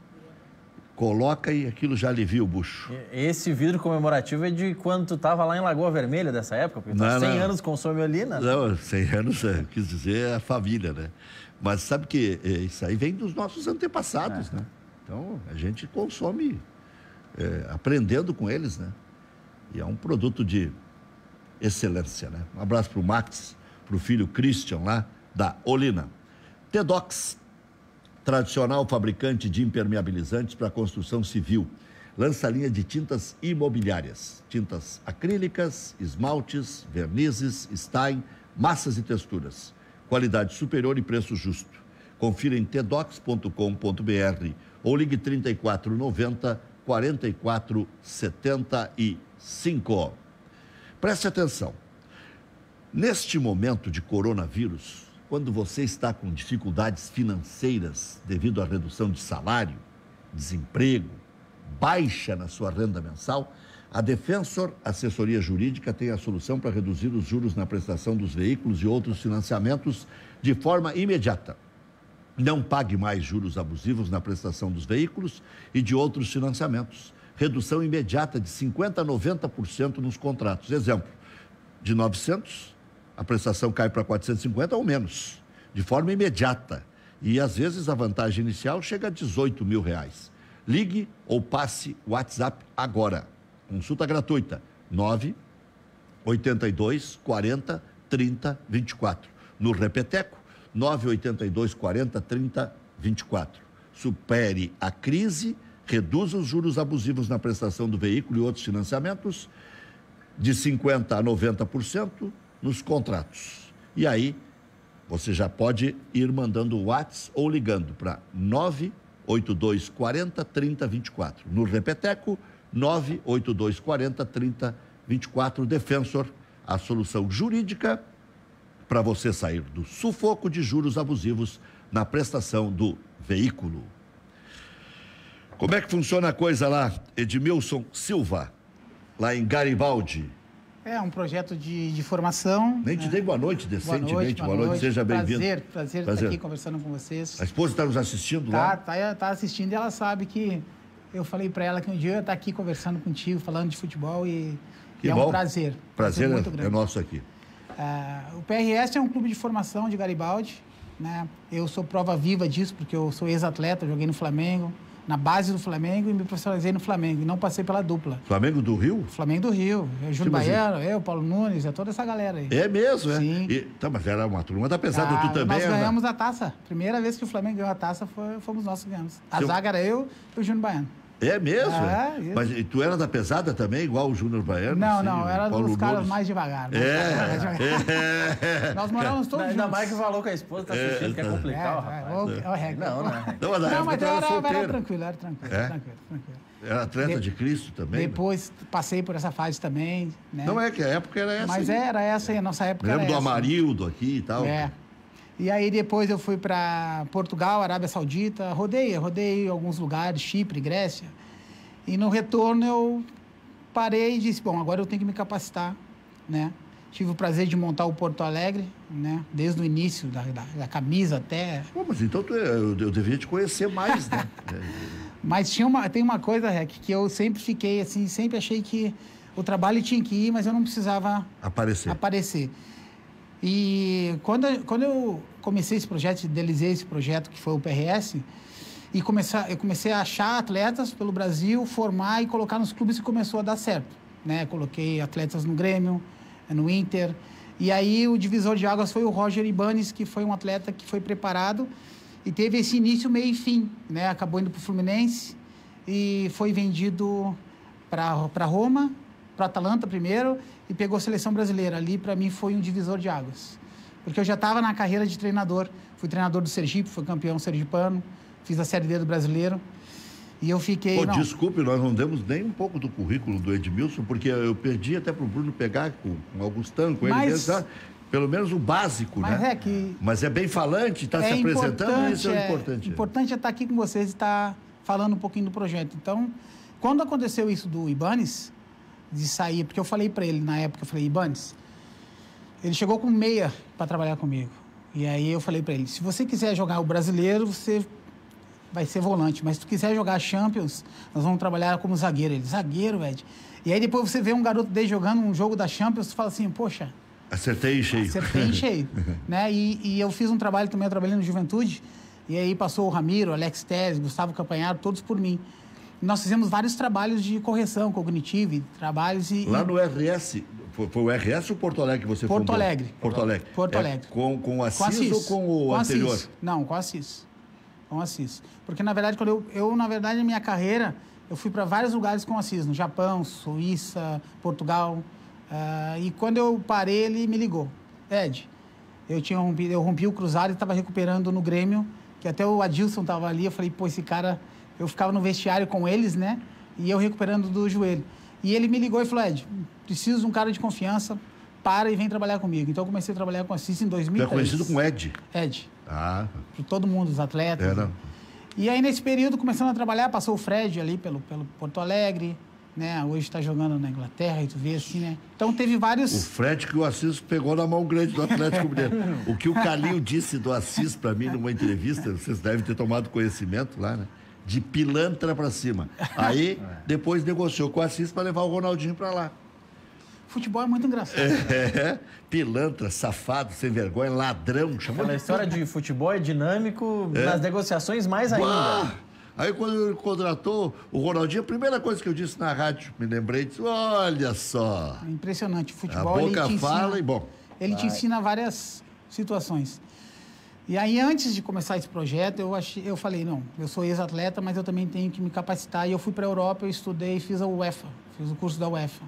coloca e aquilo já alivia o bucho. Esse vidro comemorativo é de quando tu estava lá em Lagoa Vermelha dessa época? Porque não, 100 anos consome Olina? Não, 100 anos, quis dizer a família, né? Mas sabe que isso aí vem dos nossos antepassados, né? Então, a gente consome aprendendo com eles, né? E é um produto de excelência, né? Um abraço para o Max, para o filho Christian lá, da Olina. Tedox, tradicional fabricante de impermeabilizantes para construção civil. Lança a linha de tintas imobiliárias. Tintas acrílicas, esmaltes, vernizes, stain, massas e texturas. Qualidade superior e preço justo. Confira em tedox.com.br ou ligue 3490 4475. Preste atenção. Neste momento de coronavírus, quando você está com dificuldades financeiras devido à redução de salário, desemprego, baixa na sua renda mensal, a Defensor Assessoria Jurídica tem a solução para reduzir os juros na prestação dos veículos e outros financiamentos de forma imediata. Não pague mais juros abusivos na prestação dos veículos e de outros financiamentos. Redução imediata de 50% a 90% nos contratos. Exemplo, de 900, a prestação cai para 450 ou menos, de forma imediata. E, às vezes, a vantagem inicial chega a R$18 mil. Ligue ou passe o WhatsApp agora. Consulta gratuita, 982 40 30 24. No Repeteco, 982 40 30 24. Supere a crise, reduza os juros abusivos na prestação do veículo e outros financiamentos de 50% a 90% nos contratos. E aí, você já pode ir mandando o WhatsApp ou ligando para 982 40 30 24. No Repeteco, 982 40 30 24. Defensor, a solução jurídica para você sair do sufoco de juros abusivos na prestação do veículo. Como é que funciona a coisa lá, Edmilson Silva, lá em Garibaldi? É um projeto de formação. Nem te dei boa noite decentemente. Boa noite, seja bem-vindo. Prazer estar aqui conversando com vocês. A esposa está nos assistindo lá? Tá assistindo e ela sabe que eu falei para ela que um dia eu ia estar aqui conversando contigo, falando de futebol e é um prazer. Prazer muito grande. É nosso aqui. O PRS é um clube de formação de Garibaldi, né? Eu sou prova viva disso, porque eu sou ex-atleta, joguei no Flamengo, na base do Flamengo, e me profissionalizei no Flamengo, e não passei pela dupla. Flamengo do Rio? Flamengo do Rio. Júnior Baiano, eu, Paulo Nunes, toda essa galera aí. É mesmo, Sim. Tá, mas era uma turma da pesada, tu também. Nós ganhamos a taça. Primeira vez que o Flamengo ganhou a taça, fomos nós que ganhamos. A zaga era eu e o Júnior Baiano. É mesmo? Isso. Mas tu era da pesada também, igual o Júnior Baiano? Não, era dos caras mais devagar. Nós morávamos todos juntos. Ainda mais que falou com a esposa, tá assistindo, que é complicado, rapaz. Não, mas era tranquilo. Era atleta de Cristo também? Depois passei por essa fase também. Né? Não é que a época era essa. Mas era essa aí, a nossa época era essa. Lembro do Amarildo aqui e tal. E aí depois eu fui para Portugal, Arábia Saudita, rodei alguns lugares, Chipre, Grécia. E no retorno eu parei e disse, bom, agora eu tenho que me capacitar, né? Tive o prazer de montar o Porto Alegre, né? Desde o início, da camisa até... Pô, mas então eu deveria te conhecer mais, né? Mas tem uma coisa, Rec, que eu sempre fiquei assim, sempre achei que o trabalho tinha que ir, mas eu não precisava aparecer. E quando eu comecei esse projeto, idealizei esse projeto que foi o PRS, e eu comecei a achar atletas pelo Brasil, formar e colocar nos clubes, e começou a dar certo, né? Coloquei atletas no Grêmio, no Inter, e aí o divisor de águas foi o Roger Ibanez, que foi um atleta que foi preparado e teve esse início, meio e fim, né? Acabou indo para o Fluminense e foi vendido para Roma, para Atalanta primeiro, e pegou a seleção brasileira. Ali, para mim, foi um divisor de águas. Porque eu já estava na carreira de treinador. Fui treinador do Sergipe, fui campeão sergipano, fiz a Série D do Brasileiro. E eu fiquei... Desculpe, nós não demos nem um pouco do currículo do Edmilson, porque eu perdi até para o Bruno pegar com o Augustão, com ele mesmo, pelo menos o básico, né? Mas é bem falante, está se apresentando, isso é importante. O importante é estar aqui com vocês e estar falando um pouquinho do projeto. Então, quando aconteceu isso do Ibanez, de sair, porque eu falei para ele na época, eu falei, Ibanez, ele chegou com meia para trabalhar comigo. E aí eu falei para ele, se você quiser jogar o brasileiro, você vai ser volante, mas se tu quiser jogar Champions, nós vamos trabalhar como zagueiro. Ele, zagueiro, velho. E aí depois você vê um garoto dele jogando um jogo da Champions, tu fala assim, poxa... Acertei em cheio. Né? E eu fiz um trabalho também, eu trabalhei no Juventude, e aí passou o Ramiro, Alex Telles, Gustavo Campanharo, todos por mim. Nós fizemos vários trabalhos de correção cognitiva, trabalhos e... Lá no RS, foi o RS ou Porto Alegre que você fundou? Porto Alegre. Porto Alegre. Com o Assis ou com o anterior? Assis. Não, com o Assis. Com o Assis. Porque, na verdade, quando na verdade, na minha carreira, eu fui para vários lugares com o Assis, no Japão, Suíça, Portugal. E quando eu parei, ele me ligou. Ed, eu rompi o cruzado e estava recuperando no Grêmio, que até o Adilson estava ali. Eu falei, pô, esse cara... Eu ficava no vestiário com eles, né? E eu recuperando do joelho. E ele me ligou e falou, Ed, preciso de um cara de confiança, para e vem trabalhar comigo. Então eu comecei a trabalhar com a Assis em 2003. Você é conhecido com Ed? Ed. Para todo mundo, os atletas. Era. E aí nesse período, começando a trabalhar, passou o Fred ali pelo Porto Alegre, né? Hoje está jogando na Inglaterra, e tu vê assim, né? Então teve vários... O Fred que o Assis pegou na mão grande do Atlético Mineiro. O que o Calil disse do Assis para mim numa entrevista, vocês devem ter tomado conhecimento lá, né? De pilantra para cima. Aí, depois negociou com o Assis para levar o Ronaldinho para lá. Futebol é muito engraçado. Pilantra, safado, sem vergonha, ladrão. Aquela história de futebol é dinâmico, nas negociações mais ainda. Aí, quando ele contratou o Ronaldinho, a primeira coisa que eu disse na rádio, me lembrei, disse, olha só. É impressionante. O futebol, a boca fala e bom. Ele te ensina várias situações. E aí, antes de começar esse projeto, eu falei, não, eu sou ex-atleta, mas eu também tenho que me capacitar. E eu fui para a Europa, eu estudei, fiz a UEFA, fiz o curso da UEFA.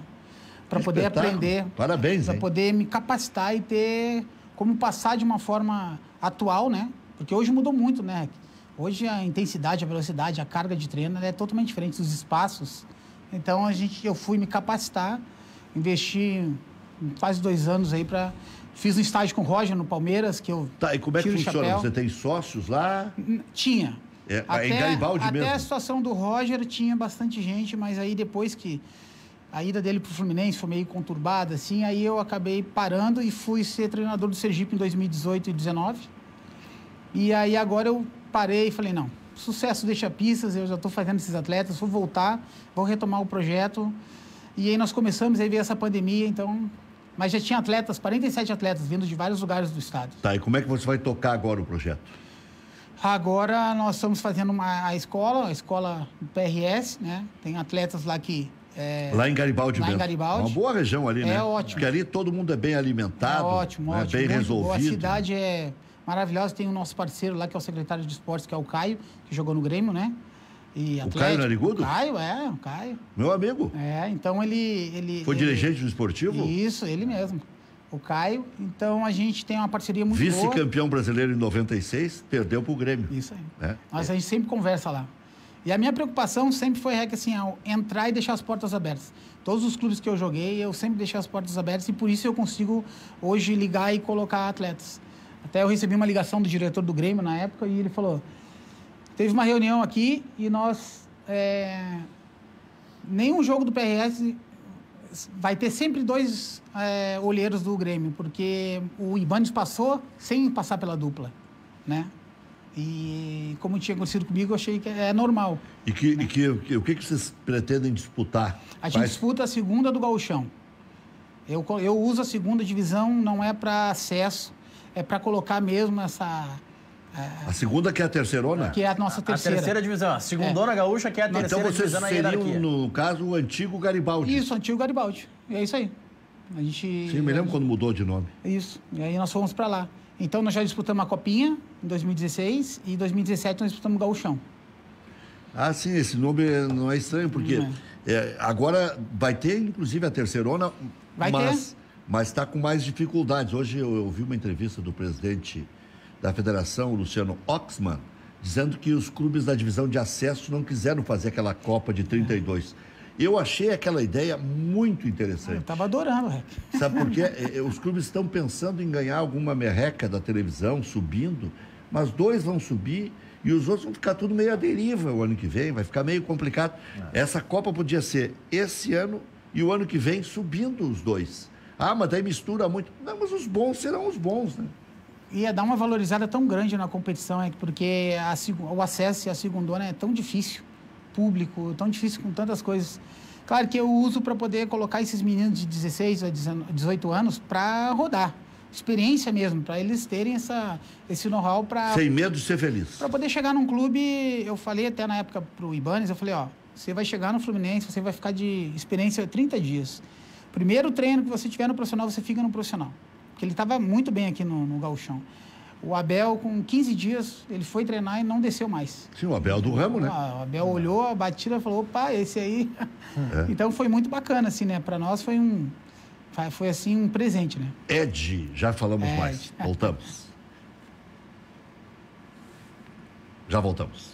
Para poder aprender. Parabéns, para poder me capacitar e ter como passar de uma forma atual, né? Porque hoje mudou muito, né? Hoje a intensidade, a velocidade, a carga de treino é totalmente diferente, os espaços. Então, eu fui me capacitar, investi quase 2 anos aí para... Fiz um estágio com o Roger no Palmeiras, que eu... Tá, e como é que funciona? Você tem sócios lá? Tinha. Em Garibaldi mesmo? Até a situação do Roger tinha bastante gente, mas aí depois que a ida dele pro Fluminense foi meio conturbada, assim, aí eu acabei parando e fui ser treinador do Sergipe em 2018 e 2019. E aí agora eu parei e falei, não, sucesso deixa pistas, eu já estou fazendo esses atletas, vou voltar, vou retomar o projeto. E aí nós começamos, aí veio essa pandemia, então... Mas já tinha atletas, 47 atletas, vindo de vários lugares do estado. Tá, e como é que você vai tocar agora o projeto? Agora nós estamos fazendo a escola do PRS, né? Tem atletas lá que... lá em Garibaldi lá mesmo. Em Garibaldi. Uma boa região ali, né? É ótimo. Porque ali todo mundo é bem alimentado. É ótimo, né? ótimo. Bem resolvido. A cidade é maravilhosa. Tem o nosso parceiro lá, que é o secretário de esportes, que é o Caio, que jogou no Grêmio, né? E o Caio Narigudo? O Caio. Meu amigo. Então ele... Foi dirigente do esportivo? Isso, ele mesmo. O Caio. Então a gente tem uma parceria muito boa. Vice-campeão brasileiro em 96, perdeu pro Grêmio. Isso aí. Mas a gente sempre conversa lá. E a minha preocupação sempre foi, assim, entrar e deixar as portas abertas. Todos os clubes que eu joguei, eu sempre deixei as portas abertas e por isso eu consigo hoje ligar e colocar atletas. Até eu recebi uma ligação do diretor do Grêmio na época e ele falou, teve uma reunião aqui e nós... nenhum jogo do PRS vai ter sempre 2 olheiros do Grêmio, porque o Ibanez passou sem passar pela dupla, né? E como tinha acontecido comigo, eu achei que é normal. E o que vocês pretendem disputar? A gente disputa a segunda do Gauchão. Eu uso a segunda divisão, não é para acesso, é para colocar mesmo essa... A segunda que é a terceirona? Que é a nossa terceira. A terceira divisão, a segundona gaúcha que é a terceira divisão na hierarquia. Então vocês seriam, no caso, o antigo Garibaldi. Isso, o antigo Garibaldi. É isso aí. A gente... Sim, me lembro quando mudou de nome. Isso. E aí nós fomos para lá. Então nós já disputamos a Copinha em 2016 e em 2017 nós disputamos o Gauchão. Ah, sim, esse nome não é estranho, porque agora vai ter, inclusive, a terceirona, mas está com mais dificuldades. Hoje eu ouvi uma entrevista do presidente da federação, Luciano Oxman, dizendo que os clubes da divisão de acesso não quiseram fazer aquela Copa de 32. Eu achei aquela ideia muito interessante. Eu estava adorando, Rec. Sabe por quê? Os clubes estão pensando em ganhar alguma merreca da televisão, subindo, mas 2 vão subir e os outros vão ficar tudo meio à deriva o ano que vem, vai ficar meio complicado. Essa Copa podia ser esse ano e o ano que vem subindo os 2. Ah, mas daí mistura muito. Não, mas os bons serão os bons, né? Ia dar uma valorizada tão grande na competição, porque o acesso e a segundona é tão difícil, público, tão difícil com tantas coisas. Claro que eu uso para poder colocar esses meninos de 16 a 18 anos para rodar. Experiência mesmo, para eles terem esse know-how para... Sem medo de ser feliz. Para poder chegar num clube, eu falei até na época para o Ibanez, eu falei, você vai chegar no Fluminense, você vai ficar de experiência 30 dias. Primeiro treino que você tiver no profissional, você fica no profissional. Porque ele estava muito bem aqui no Gauchão. O Abel, com 15 dias, ele foi treinar e não desceu mais. Sim, o Abel do ramo, né? O Abel olhou a batida e falou, opa, esse aí... Então foi muito bacana, assim, né? Para nós foi assim, um presente, né? Ed, já falamos mais. Voltamos. Já voltamos.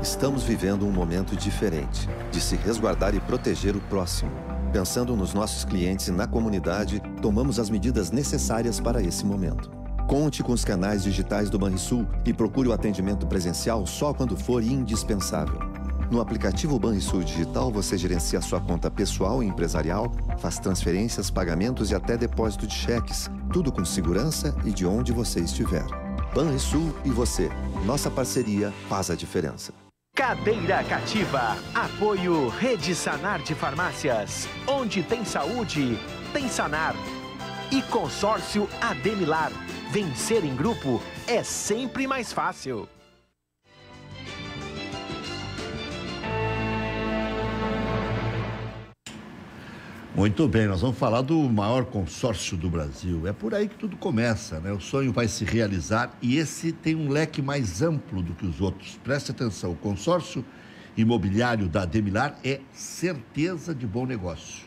Estamos vivendo um momento diferente, de se resguardar e proteger o próximo. Pensando nos nossos clientes e na comunidade, tomamos as medidas necessárias para esse momento. Conte com os canais digitais do Banrisul e procure o atendimento presencial só quando for indispensável. No aplicativo Banrisul Digital, você gerencia sua conta pessoal e empresarial, faz transferências, pagamentos e até depósito de cheques, tudo com segurança e de onde você estiver. Banrisul e você. Nossa parceria faz a diferença. Cadeira Cativa. Apoio Rede Sanar de Farmácias. Onde tem saúde, tem Sanar. E Consórcio Ademilar. Vencer em grupo é sempre mais fácil. Muito bem, nós vamos falar do maior consórcio do Brasil. É por aí que tudo começa, né? O sonho vai se realizar e esse tem um leque mais amplo do que os outros. Preste atenção, o consórcio imobiliário da Ademilar é certeza de bom negócio.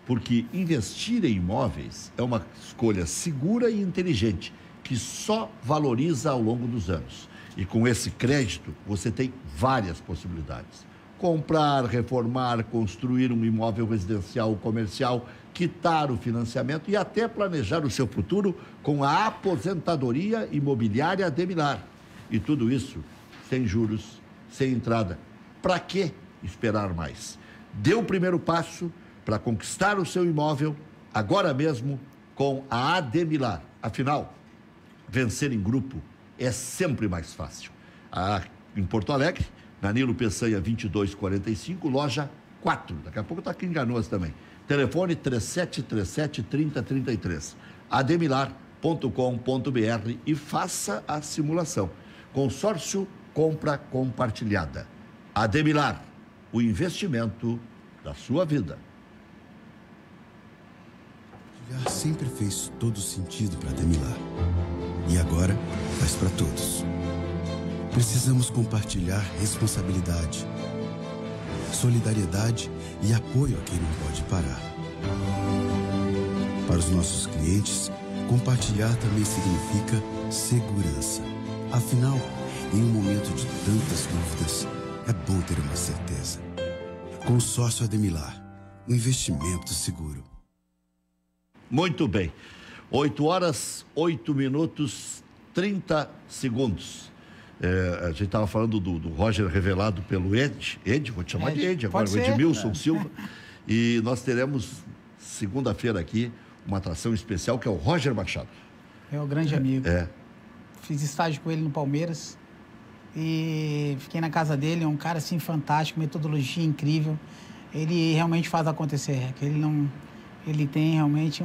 Porque investir em imóveis é uma escolha segura e inteligente, que só valoriza ao longo dos anos. E com esse crédito, você tem várias possibilidades. Comprar, reformar, construir um imóvel residencial ou comercial, quitar o financiamento e até planejar o seu futuro com a aposentadoria imobiliária Ademilar. E tudo isso sem juros, sem entrada. Para que esperar mais? Dê o primeiro passo para conquistar o seu imóvel agora mesmo com a Ademilar. Afinal, vencer em grupo é sempre mais fácil. Em Porto Alegre, na Nilo Peçanha 2245, loja 4. Daqui a pouco está aqui em Canoas também. Telefone 3737-3033. Ademilar.com.br e faça a simulação. Consórcio Compra Compartilhada. Ademilar, o investimento da sua vida. Compartilhar sempre fez todo sentido para Ademilar. E agora faz para todos. Precisamos compartilhar responsabilidade, solidariedade e apoio a quem não pode parar. Para os nossos clientes, compartilhar também significa segurança. Afinal, em um momento de tantas dúvidas, é bom ter uma certeza. Consórcio Ademilar, um investimento seguro. Muito bem. 8 horas, 8 minutos, 30 segundos. A gente estava falando do Roger revelado pelo Ed, vou te chamar de Ed agora, o Edmilson Silva. E nós teremos, segunda-feira aqui, uma atração especial que é o Roger Machado. É um grande amigo. Fiz estágio com ele no Palmeiras e fiquei na casa dele. É um cara assim fantástico, metodologia incrível. Ele realmente faz acontecer. Ele tem realmente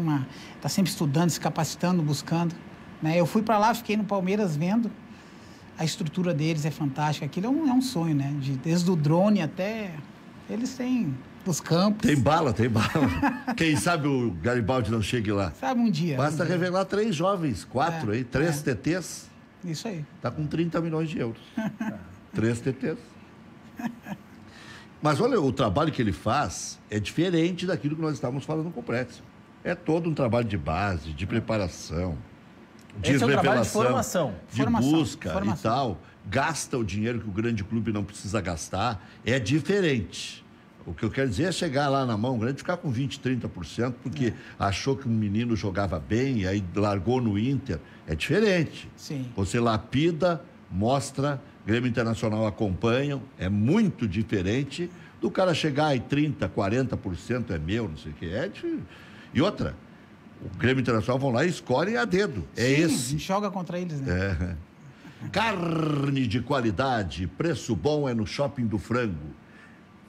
está sempre estudando, se capacitando, buscando. Né? Eu fui para lá, fiquei no Palmeiras vendo. A estrutura deles é fantástica. Aquilo é um sonho, né? Desde o drone até... Eles têm os campos. Tem bala. Quem sabe o Garibaldi não chegue lá. Sabe um dia. Basta revelar 3 jovens, 4 aí, 3 TTs. Isso aí. Está com 30 milhões de euros. 3 TTs. Mas olha, o trabalho que ele faz é diferente daquilo que nós estávamos falando com o Prédio. É todo um trabalho de base, de preparação, de revelação, de busca e tal. Gasta o dinheiro que o grande clube não precisa gastar. É diferente. O que eu quero dizer é chegar lá na mão grande e ficar com 20%, 30%, porque achou que um menino jogava bem e aí largou no Inter. É diferente. Sim. Você lapida, mostra, Grêmio Internacional acompanham, é muito diferente do cara chegar e 30%, 40% é meu, não sei o que é. E outra, o Grêmio Internacional vão lá e escolhem a dedo. É Sim, esse. Joga contra eles, né? Carne de qualidade, preço bom é no Shopping do Frango.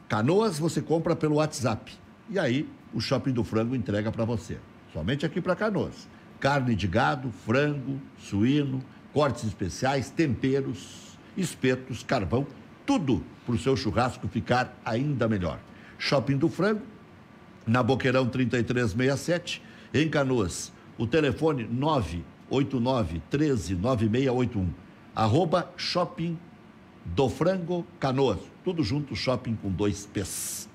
Canoas você compra pelo WhatsApp. E aí o Shopping do Frango entrega para você. Somente aqui para Canoas. Carne de gado, frango, suíno, cortes especiais, temperos, espetos, carvão, tudo para o seu churrasco ficar ainda melhor. Shopping do Frango, na Boqueirão 3367, em Canoas. O telefone 989-13-9681. @Shopping do Frango Canoas. Tudo junto, shopping com 2 P's.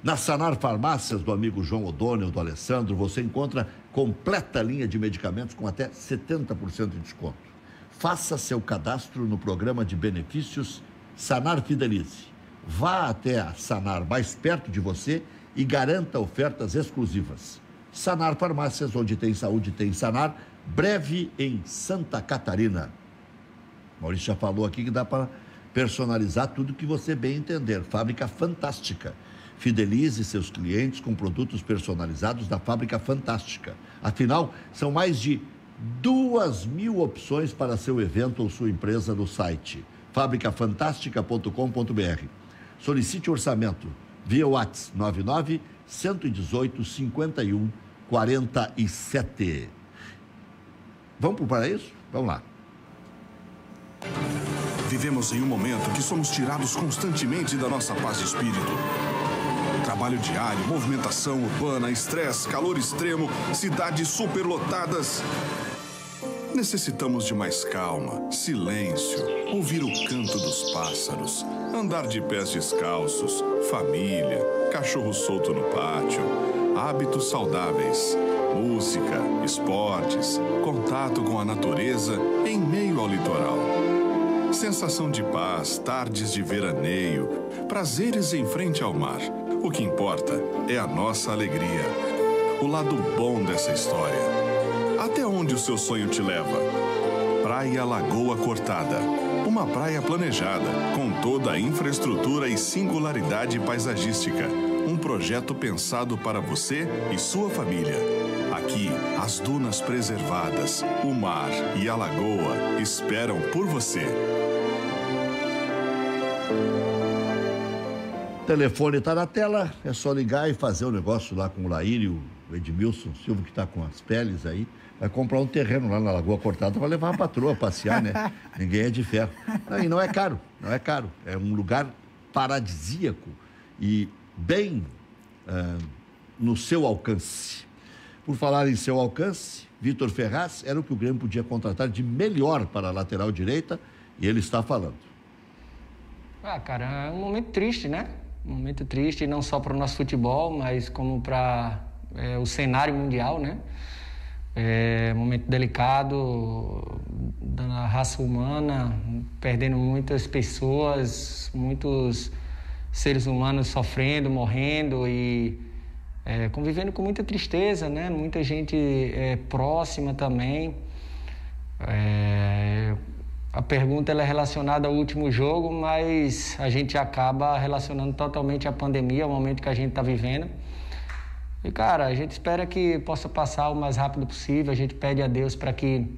Na Sanar Farmácias, do amigo João O'Donnell, do Alessandro, você encontra completa linha de medicamentos com até 70% de desconto. Faça seu cadastro no programa de benefícios Sanar Fidelize. Vá até a Sanar mais perto de você e garanta ofertas exclusivas. Sanar Farmácias, onde tem saúde, tem Sanar. Breve em Santa Catarina. Maurício já falou aqui que dá para personalizar tudo que você bem entender. Fábrica Fantástica. Fidelize seus clientes com produtos personalizados da Fábrica Fantástica. Afinal, são mais de 2.000 opções para seu evento ou sua empresa no site fabricafantástica.com.br. Solicite orçamento via WhatsApp 99-118-51-47. Vamos para o paraíso? Vamos lá. Vivemos em um momento que somos tirados constantemente da nossa paz de espírito. Trabalho diário, movimentação urbana, estresse, calor extremo, cidades superlotadas. Necessitamos de mais calma, silêncio, ouvir o canto dos pássaros, andar de pés descalços, família, cachorro solto no pátio, hábitos saudáveis, música, esportes, contato com a natureza em meio ao litoral. Sensação de paz, tardes de veraneio, prazeres em frente ao mar. O que importa é a nossa alegria, o lado bom dessa história. Até onde o seu sonho te leva? Praia Lagoa Cortada. Uma praia planejada, com toda a infraestrutura e singularidade paisagística. Um projeto pensado para você e sua família. Aqui, as dunas preservadas, o mar e a lagoa esperam por você. telefone está na tela, é só ligar e fazer o negócio lá com o Laírio, o Edmilson Silva, que está com as peles aí. Vai comprar um terreno lá na Lagoa Cortada para levar a patroa a passear, né? Ninguém é de ferro. E não é caro, não é caro. É um lugar paradisíaco e bem no seu alcance. Por falar em seu alcance, Vitor Ferraz era o que o Grêmio podia contratar de melhor para a lateral direita e ele está falando. Cara, é um momento triste, né? Um momento triste não só para o nosso futebol, mas como para o cenário mundial, né? É um momento delicado da raça humana, perdendo muitas pessoas, muitos seres humanos sofrendo, morrendo e convivendo com muita tristeza, né? Muita gente próxima também. A pergunta ela é relacionada ao último jogo, mas a gente acaba relacionando totalmente à pandemia, ao momento que a gente está vivendo. E, cara, a gente espera que possa passar o mais rápido possível. A gente pede a Deus para que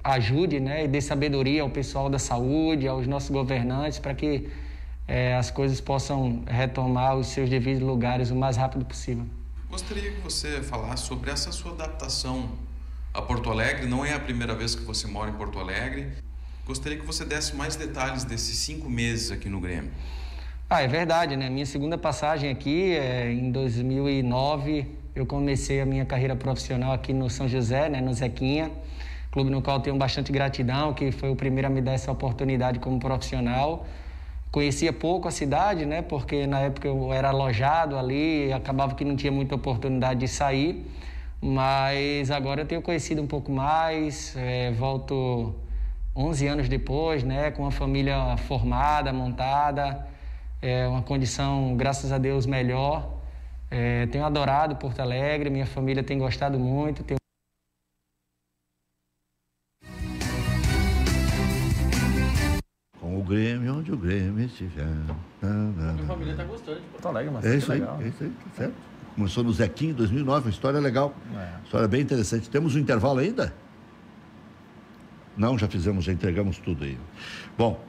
ajude, né, e dê sabedoria ao pessoal da saúde, aos nossos governantes, para que as coisas possam retomar os seus devidos lugares o mais rápido possível. Gostaria que você falasse sobre essa sua adaptação a Porto Alegre. Não é a primeira vez que você mora em Porto Alegre. Gostaria que você desse mais detalhes desses 5 meses aqui no Grêmio. É verdade, né? Minha segunda passagem aqui, em 2009, eu comecei a minha carreira profissional aqui no São José, né? No Zequinha, clube no qual tenho bastante gratidão, que foi o primeiro a me dar essa oportunidade como profissional. Conhecia pouco a cidade, né? Porque na época eu era alojado ali, acabava que não tinha muita oportunidade de sair, mas agora eu tenho conhecido um pouco mais, volto 11 anos depois, né? Com uma família formada, montada, uma condição, graças a Deus, melhor. Tenho adorado Porto Alegre, minha família tem gostado muito. Com o Grêmio, onde o Grêmio estiver. Minha família está gostando de Porto Alegre, mas é isso aí, legal. É isso aí, tá certo. Começou no Zequinha em 2009, uma história legal. História bem interessante. Temos um intervalo ainda? Não, já fizemos, já entregamos tudo aí. Bom,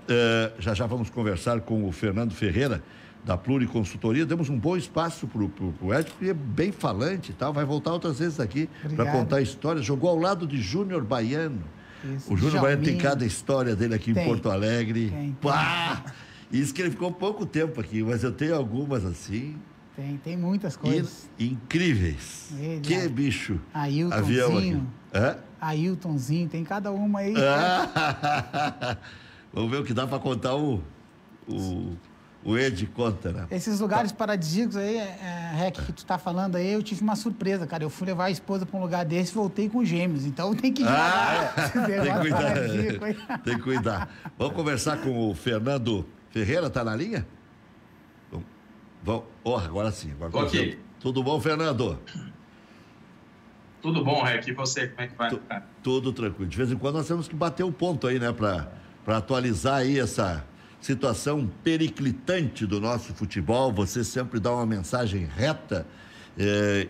já vamos conversar com o Fernando Ferreira, da Pluriconsultoria. Demos um bom espaço para o Ed, porque é bem falante e tal. Vai voltar outras vezes aqui para contar histórias. Jogou ao lado de Júnior Baiano. Isso, o Júnior Baiano tem cada história dele aqui em Porto Alegre. Pá! Isso que ele ficou pouco tempo aqui, mas eu tenho algumas assim. Tem muitas coisas. Incríveis. Que bicho. Ailtonzinho. Avião aqui. Ailtonzinho, tem cada uma aí. Vamos ver o que dá para contar o Ed conta, né? Esses lugares paradisíacos aí, Rec, que tu tá falando aí, eu tive uma surpresa, cara. Eu fui levar a esposa para um lugar desse e voltei com gêmeos. Então tem que tem que cuidar. Vamos conversar com o Fernando Ferreira, tá na linha? Vamos. Agora sim. Agora ok. Tudo bom, Fernando? Tudo bom, Rec. E você, como é que vai? Tudo tranquilo. De vez em quando nós temos que bater o ponto aí, né? Para atualizar aí essa situação periclitante do nosso futebol. Você sempre dá uma mensagem reta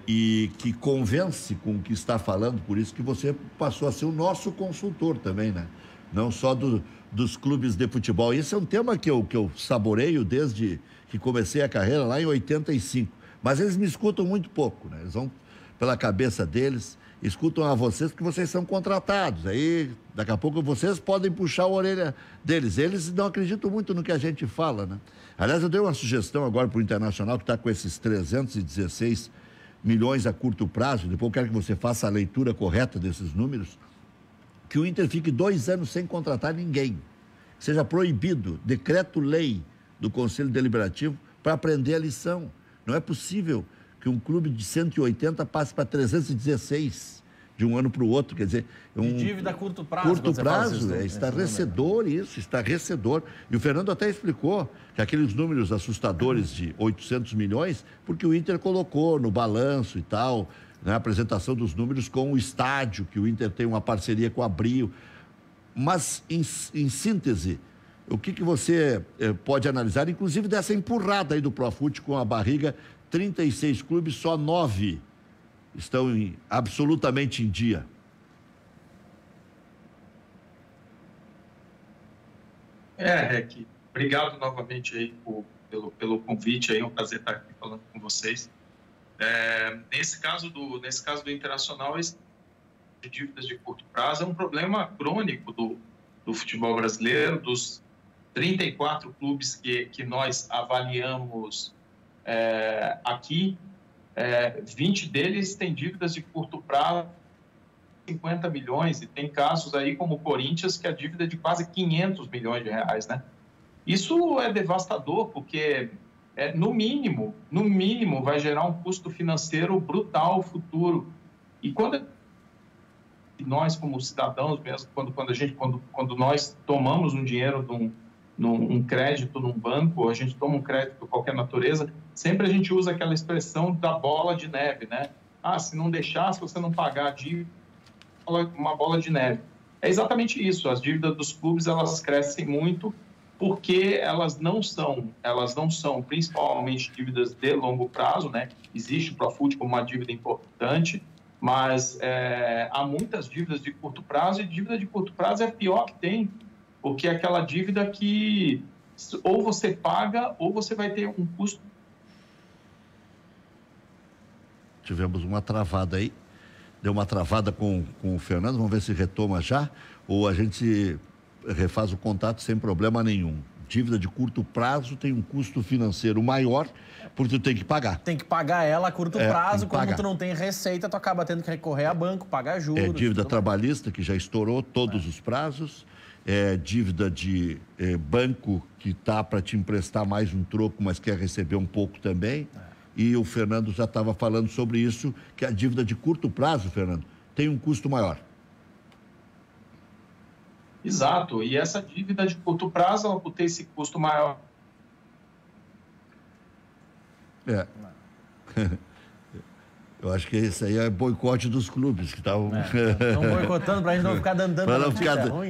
e que convence com o que está falando. Por isso que você passou a ser o nosso consultor também, né? Não só dos clubes de futebol. Esse é um tema que eu saboreio desde que comecei a carreira lá em 85. Mas eles me escutam muito pouco, né? Eles vão pela cabeça deles, escutam a vocês porque vocês são contratados. Aí, daqui a pouco, vocês podem puxar a orelha deles. Eles não acreditam muito no que a gente fala, né? Aliás, eu dei uma sugestão agora para o Internacional, que está com esses 316 milhões a curto prazo. Depois eu quero que você faça a leitura correta desses números. Que o Inter fique 2 anos sem contratar ninguém. Seja proibido, decreto-lei do Conselho Deliberativo, para aprender a lição. Não é possível que um clube de 180 passe para 316 de um ano para o outro, quer dizer... De dívida a curto prazo. Curto prazo, estarrecedor isso, estarrecedor. E o Fernando até explicou que aqueles números assustadores de 800 milhões, porque o Inter colocou no balanço e tal, na apresentação dos números com o estádio, que o Inter tem uma parceria com a Brio. Mas, em síntese, o que você pode analisar, inclusive dessa empurrada aí do Profut com a barriga, 36 clubes, só 9 estão absolutamente em dia. Rec, Obrigado novamente aí pelo convite, aí, é um prazer estar aqui falando com vocês. Nesse caso do Internacional, de dívidas de curto prazo é um problema crônico do futebol brasileiro. Dos 34 clubes que nós avaliamos aqui, 20 deles têm dívidas de curto prazo, 50 milhões, e tem casos aí como o Corinthians, que a dívida é de quase 500 milhões de reais, né? Isso é devastador, porque no mínimo, vai gerar um custo financeiro brutal futuro. E quando nós, como cidadãos mesmo, quando nós tomamos um dinheiro num crédito num banco, a gente toma um crédito de qualquer natureza, sempre a gente usa aquela expressão da bola de neve, né? Se não deixar, se você não pagar a dívida, uma bola de neve. É exatamente isso. As dívidas dos clubes, elas crescem muito porque elas não são principalmente dívidas de longo prazo, né? Existe o Profut como uma dívida importante, mas há muitas dívidas de curto prazo, e dívida de curto prazo é a pior que tem, porque é aquela dívida que ou você paga ou você vai ter um custo. Tivemos uma travada aí. Deu uma travada com o Fernando, vamos ver se retoma já, ou a gente refaz o contato sem problema nenhum. Dívida de curto prazo tem um custo financeiro maior, porque tu tem que pagar. Tem que pagar ela a curto prazo, quando tu não tem receita, tu acaba tendo que recorrer a banco, pagar juros. Dívida trabalhista, que já estourou todos os prazos, dívida de banco, que tá para te emprestar mais um troco, mas quer receber um pouco também. E o Fernando já estava falando sobre isso, que a dívida de curto prazo, Fernando, tem um custo maior. Exato. E essa dívida de curto prazo, ela por ter esse custo maior. Eu acho que esse aí é boicote dos clubes que estavam... Estão boicotando para a gente não ficar dando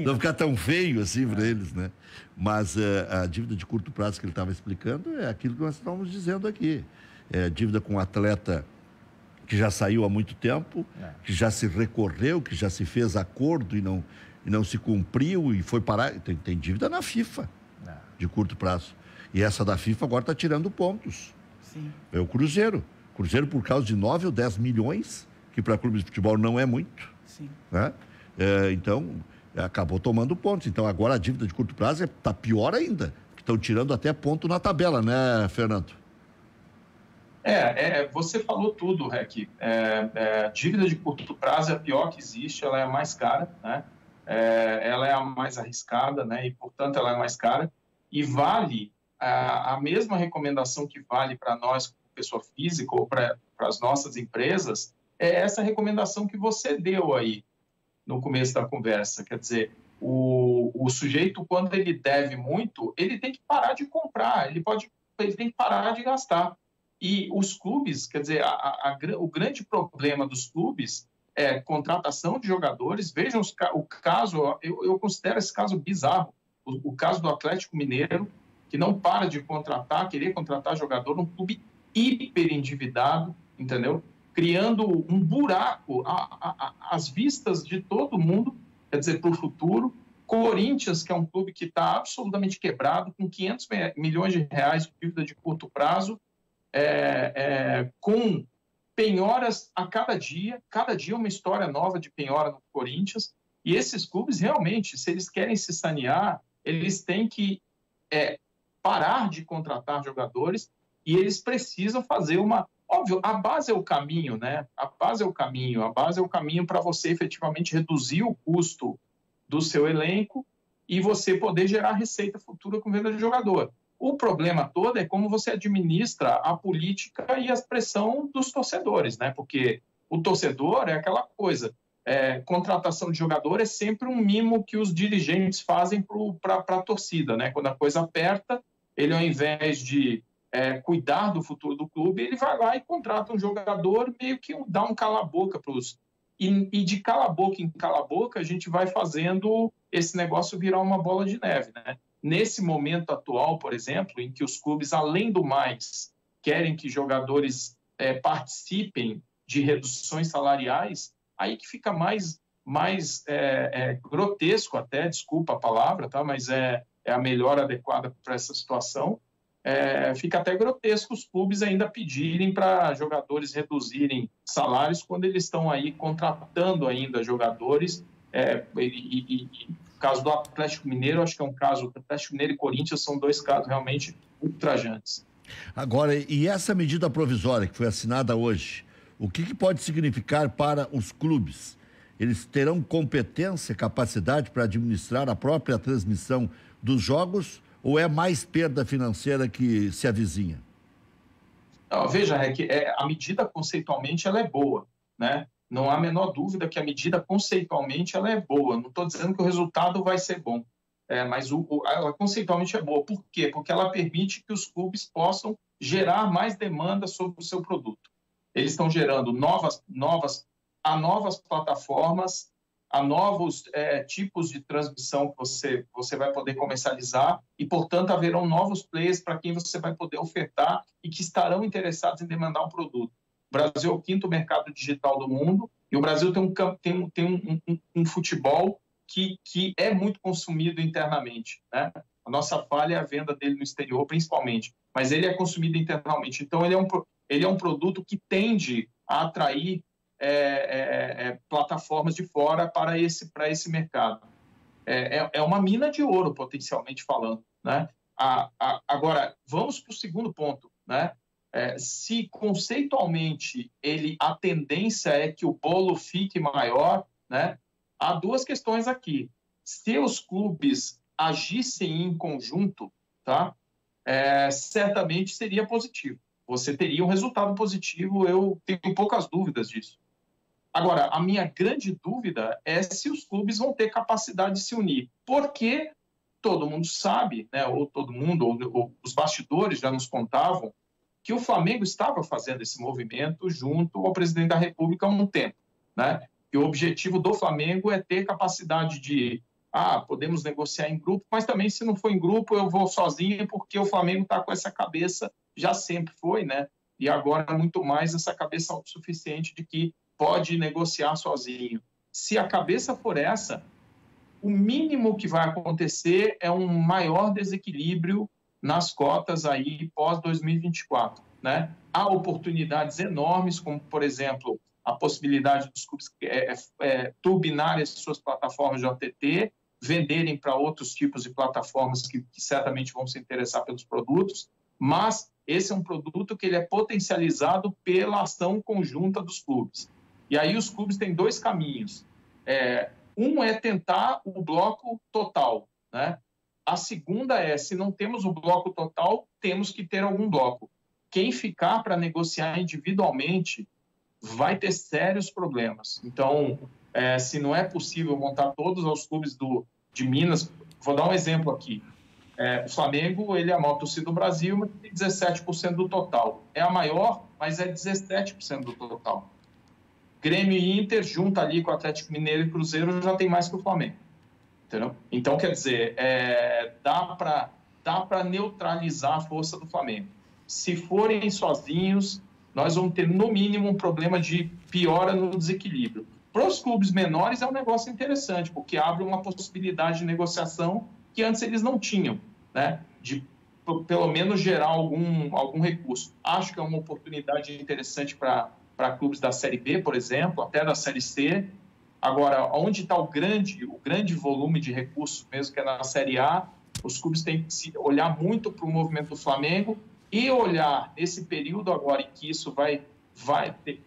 não ficar tão feio assim para eles, né? Mas a dívida de curto prazo que ele estava explicando é aquilo que nós estamos dizendo aqui. Dívida com um atleta que já saiu há muito tempo, que já se recorreu, que já se fez acordo e não se cumpriu e foi parar. Tem dívida na FIFA, de curto prazo. E essa da FIFA agora está tirando pontos. Sim. É o Cruzeiro. Cruzeiro por causa de 9 ou 10 milhões, que para clubes de futebol não é muito. Sim. Né? Então, acabou tomando pontos. Então, agora a dívida de curto prazo está pior ainda. Estão tirando até ponto na tabela, né, Fernando? Você falou tudo, Rec. Dívida de curto prazo é a pior que existe, ela é a mais cara, né? Ela é a mais arriscada, né? E, portanto, ela é mais cara. E vale a mesma recomendação que vale para nós, como pessoa física, ou para as nossas empresas, é essa recomendação que você deu aí no começo da conversa. Quer dizer, o sujeito, quando ele deve muito, ele tem que parar de comprar, ele tem que parar de gastar. E os clubes, quer dizer, o grande problema dos clubes é contratação de jogadores. Vejam o caso, eu considero esse caso bizarro, o caso do Atlético Mineiro, que não para de querer contratar jogador, um clube hiper endividado, entendeu? Criando um buraco às vistas de todo mundo, quer dizer, para o futuro. Corinthians, que é um clube que está absolutamente quebrado, com 500 milhões de reais de dívida de curto prazo, com penhoras a cada dia uma história nova de penhora no Corinthians. E esses clubes, realmente, se eles querem se sanear, eles têm que parar de contratar jogadores, e eles precisam fazer Óbvio, a base é o caminho, né? A base é o caminho para você efetivamente reduzir o custo do seu elenco e você poder gerar receita futura com venda de jogador. O problema todo é como você administra a política e a pressão dos torcedores, né? Porque o torcedor é aquela coisa, contratação de jogador é sempre um mimo que os dirigentes fazem para a torcida, né? Quando a coisa aperta, ele, ao invés de cuidar do futuro do clube, ele vai lá e contrata um jogador, meio que dá um cala-boca para os... E de cala-boca em cala-boca, a gente vai fazendo esse negócio virar uma bola de neve, né? Nesse momento atual, por exemplo, em que os clubes, além do mais, querem que jogadores participem de reduções salariais, aí que fica mais grotesco até, desculpa a palavra, tá? Mas a melhor adequada para essa situação. Fica até grotesco os clubes ainda pedirem para jogadores reduzirem salários quando eles estão aí contratando ainda jogadores. O caso do Atlético Mineiro, acho que é um caso, Atlético Mineiro e Corinthians são dois casos realmente ultrajantes. Agora, e essa medida provisória que foi assinada hoje, o que pode significar para os clubes? Eles terão competência, capacidade para administrar a própria transmissão dos jogos ou é mais perda financeira que se avizinha? Não, veja, a medida conceitualmente ela é boa, né? Não há a menor dúvida que a medida conceitualmente ela é boa. Não estou dizendo que o resultado vai ser bom, mas ela conceitualmente é boa. Por quê? Porque ela permite que os clubes possam gerar mais demanda sobre o seu produto. Eles estão gerando novas plataformas, a novos tipos de transmissão que você vai poder comercializar e, portanto, haverão novos players para quem você vai poder ofertar e que estarão interessados em demandar um produto. O Brasil é o 5º mercado digital do mundo e o Brasil tem um futebol que é muito consumido internamente, né? A nossa falha é a venda dele no exterior, principalmente, mas ele é consumido internamente. Então, ele é um produto que tende a atrair plataformas de fora para esse mercado. É uma mina de ouro, potencialmente falando, né? Agora, vamos para o segundo ponto, né? Se conceitualmente a tendência é que o bolo fique maior, né? Há duas questões aqui. Se os clubes agissem em conjunto, tá? Certamente seria positivo. Você teria um resultado positivo, eu tenho poucas dúvidas disso. Agora, a minha grande dúvida é se os clubes vão ter capacidade de se unir, porque todo mundo sabe, né, ou os bastidores já nos contavam, que o Flamengo estava fazendo esse movimento junto ao presidente da República há um tempo, né? E o objetivo do Flamengo é ter capacidade de, podemos negociar em grupo, mas também se não for em grupo eu vou sozinho, porque o Flamengo está com essa cabeça, já sempre foi, né? E agora muito mais essa cabeça autossuficiente de que pode negociar sozinho. Se a cabeça for essa, o mínimo que vai acontecer é um maior desequilíbrio nas cotas aí pós-2024, né? Há oportunidades enormes, como, por exemplo, a possibilidade dos clubes turbinarem as suas plataformas de OTT, venderem para outros tipos de plataformas que certamente vão se interessar pelos produtos, mas esse é um produto que ele é potencializado pela ação conjunta dos clubes. E aí os clubes têm dois caminhos. Um é tentar o bloco total, né? A segunda se não temos o bloco total, temos que ter algum bloco. Quem ficar para negociar individualmente vai ter sérios problemas. Então, se não é possível montar todos os clubes de Minas, vou dar um exemplo aqui. O Flamengo, ele é a maior torcida do Brasil, mas tem 17% do total. É a maior, mas é 17% do total. Grêmio e Inter, junto ali com o Atlético Mineiro e Cruzeiro, já tem mais que o Flamengo. Entendeu? Então, quer dizer, dá para neutralizar a força do Flamengo. Se forem sozinhos, nós vamos ter, no mínimo, um problema de piora no desequilíbrio. Para os clubes menores é um negócio interessante, porque abre uma possibilidade de negociação que antes eles não tinham, né? De, pelo menos, gerar algum recurso. Acho que é uma oportunidade interessante para clubes da Série B, por exemplo, até da Série C. Agora, onde está o grande volume de recursos, mesmo que é na Série A, os clubes têm que se olhar muito para o movimento do Flamengo e olhar nesse período agora em que isso vai ter,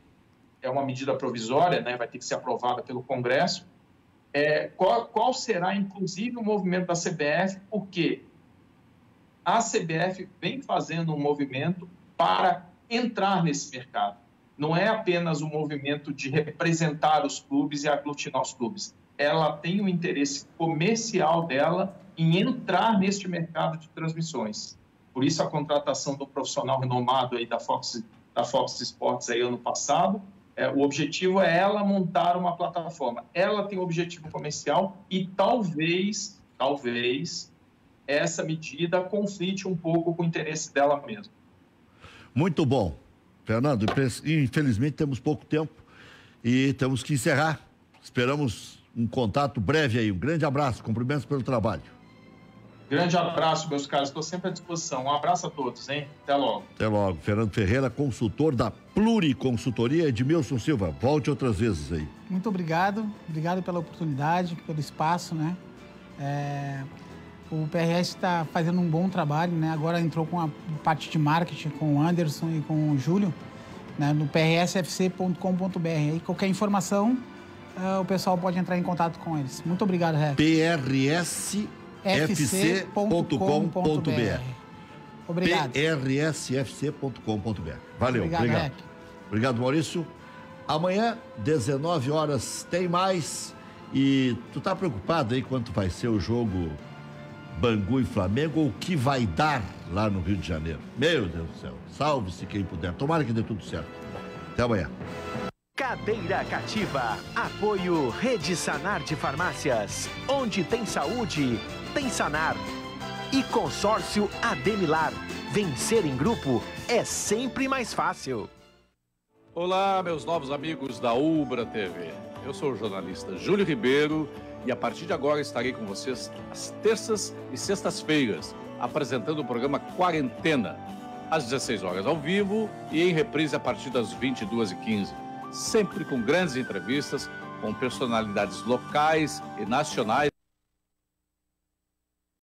é uma medida provisória, né, vai ter que ser aprovada pelo Congresso, qual será, inclusive, o movimento da CBF, porque a CBF vem fazendo um movimento para entrar nesse mercado. Não é apenas um movimento de representar os clubes e aglutinar os clubes. Ela tem o interesse comercial dela em entrar neste mercado de transmissões. Por isso, a contratação do profissional renomado aí da Fox Sports aí ano passado, o objetivo é ela montar uma plataforma. Ela tem um objetivo comercial e talvez essa medida conflite um pouco com o interesse dela mesma. Muito bom. Fernando, infelizmente temos pouco tempo e temos que encerrar. Esperamos um contato breve aí. Um grande abraço, cumprimentos pelo trabalho. Grande abraço, meus caros. Estou sempre à disposição. Um abraço a todos, hein? Até logo. Até logo. Fernando Ferreira, consultor da Pluriconsultoria. Edmilson Silva, volte outras vezes aí. Muito obrigado. Obrigado pela oportunidade, pelo espaço, né? O PRS está fazendo um bom trabalho, né? Agora entrou com a parte de marketing com o Anderson e com o Júlio, né? No prsfc.com.br. Aí qualquer informação, o pessoal pode entrar em contato com eles. Muito obrigado, Rec. prsfc.com.br. Obrigado. prsfc.com.br. Valeu, obrigado. Rec. Obrigado, Maurício. Amanhã, 19 horas, tem mais. E tu tá preocupado aí quanto vai ser o jogo Bangu e Flamengo, ou o que vai dar lá no Rio de Janeiro? Meu Deus do céu, salve-se quem puder. Tomara que dê tudo certo. Até amanhã. Cadeira Cativa. Apoio Rede Sanar de Farmácias. Onde tem saúde, tem Sanar. E Consórcio Ademilar. Vencer em grupo é sempre mais fácil. Olá, meus novos amigos da Ubra TV. Eu sou o jornalista Júlio Ribeiro e a partir de agora estarei com vocês às terças e sextas-feiras, apresentando o programa Quarentena, às 16 horas ao vivo e em reprise a partir das 22h15. Sempre com grandes entrevistas com personalidades locais e nacionais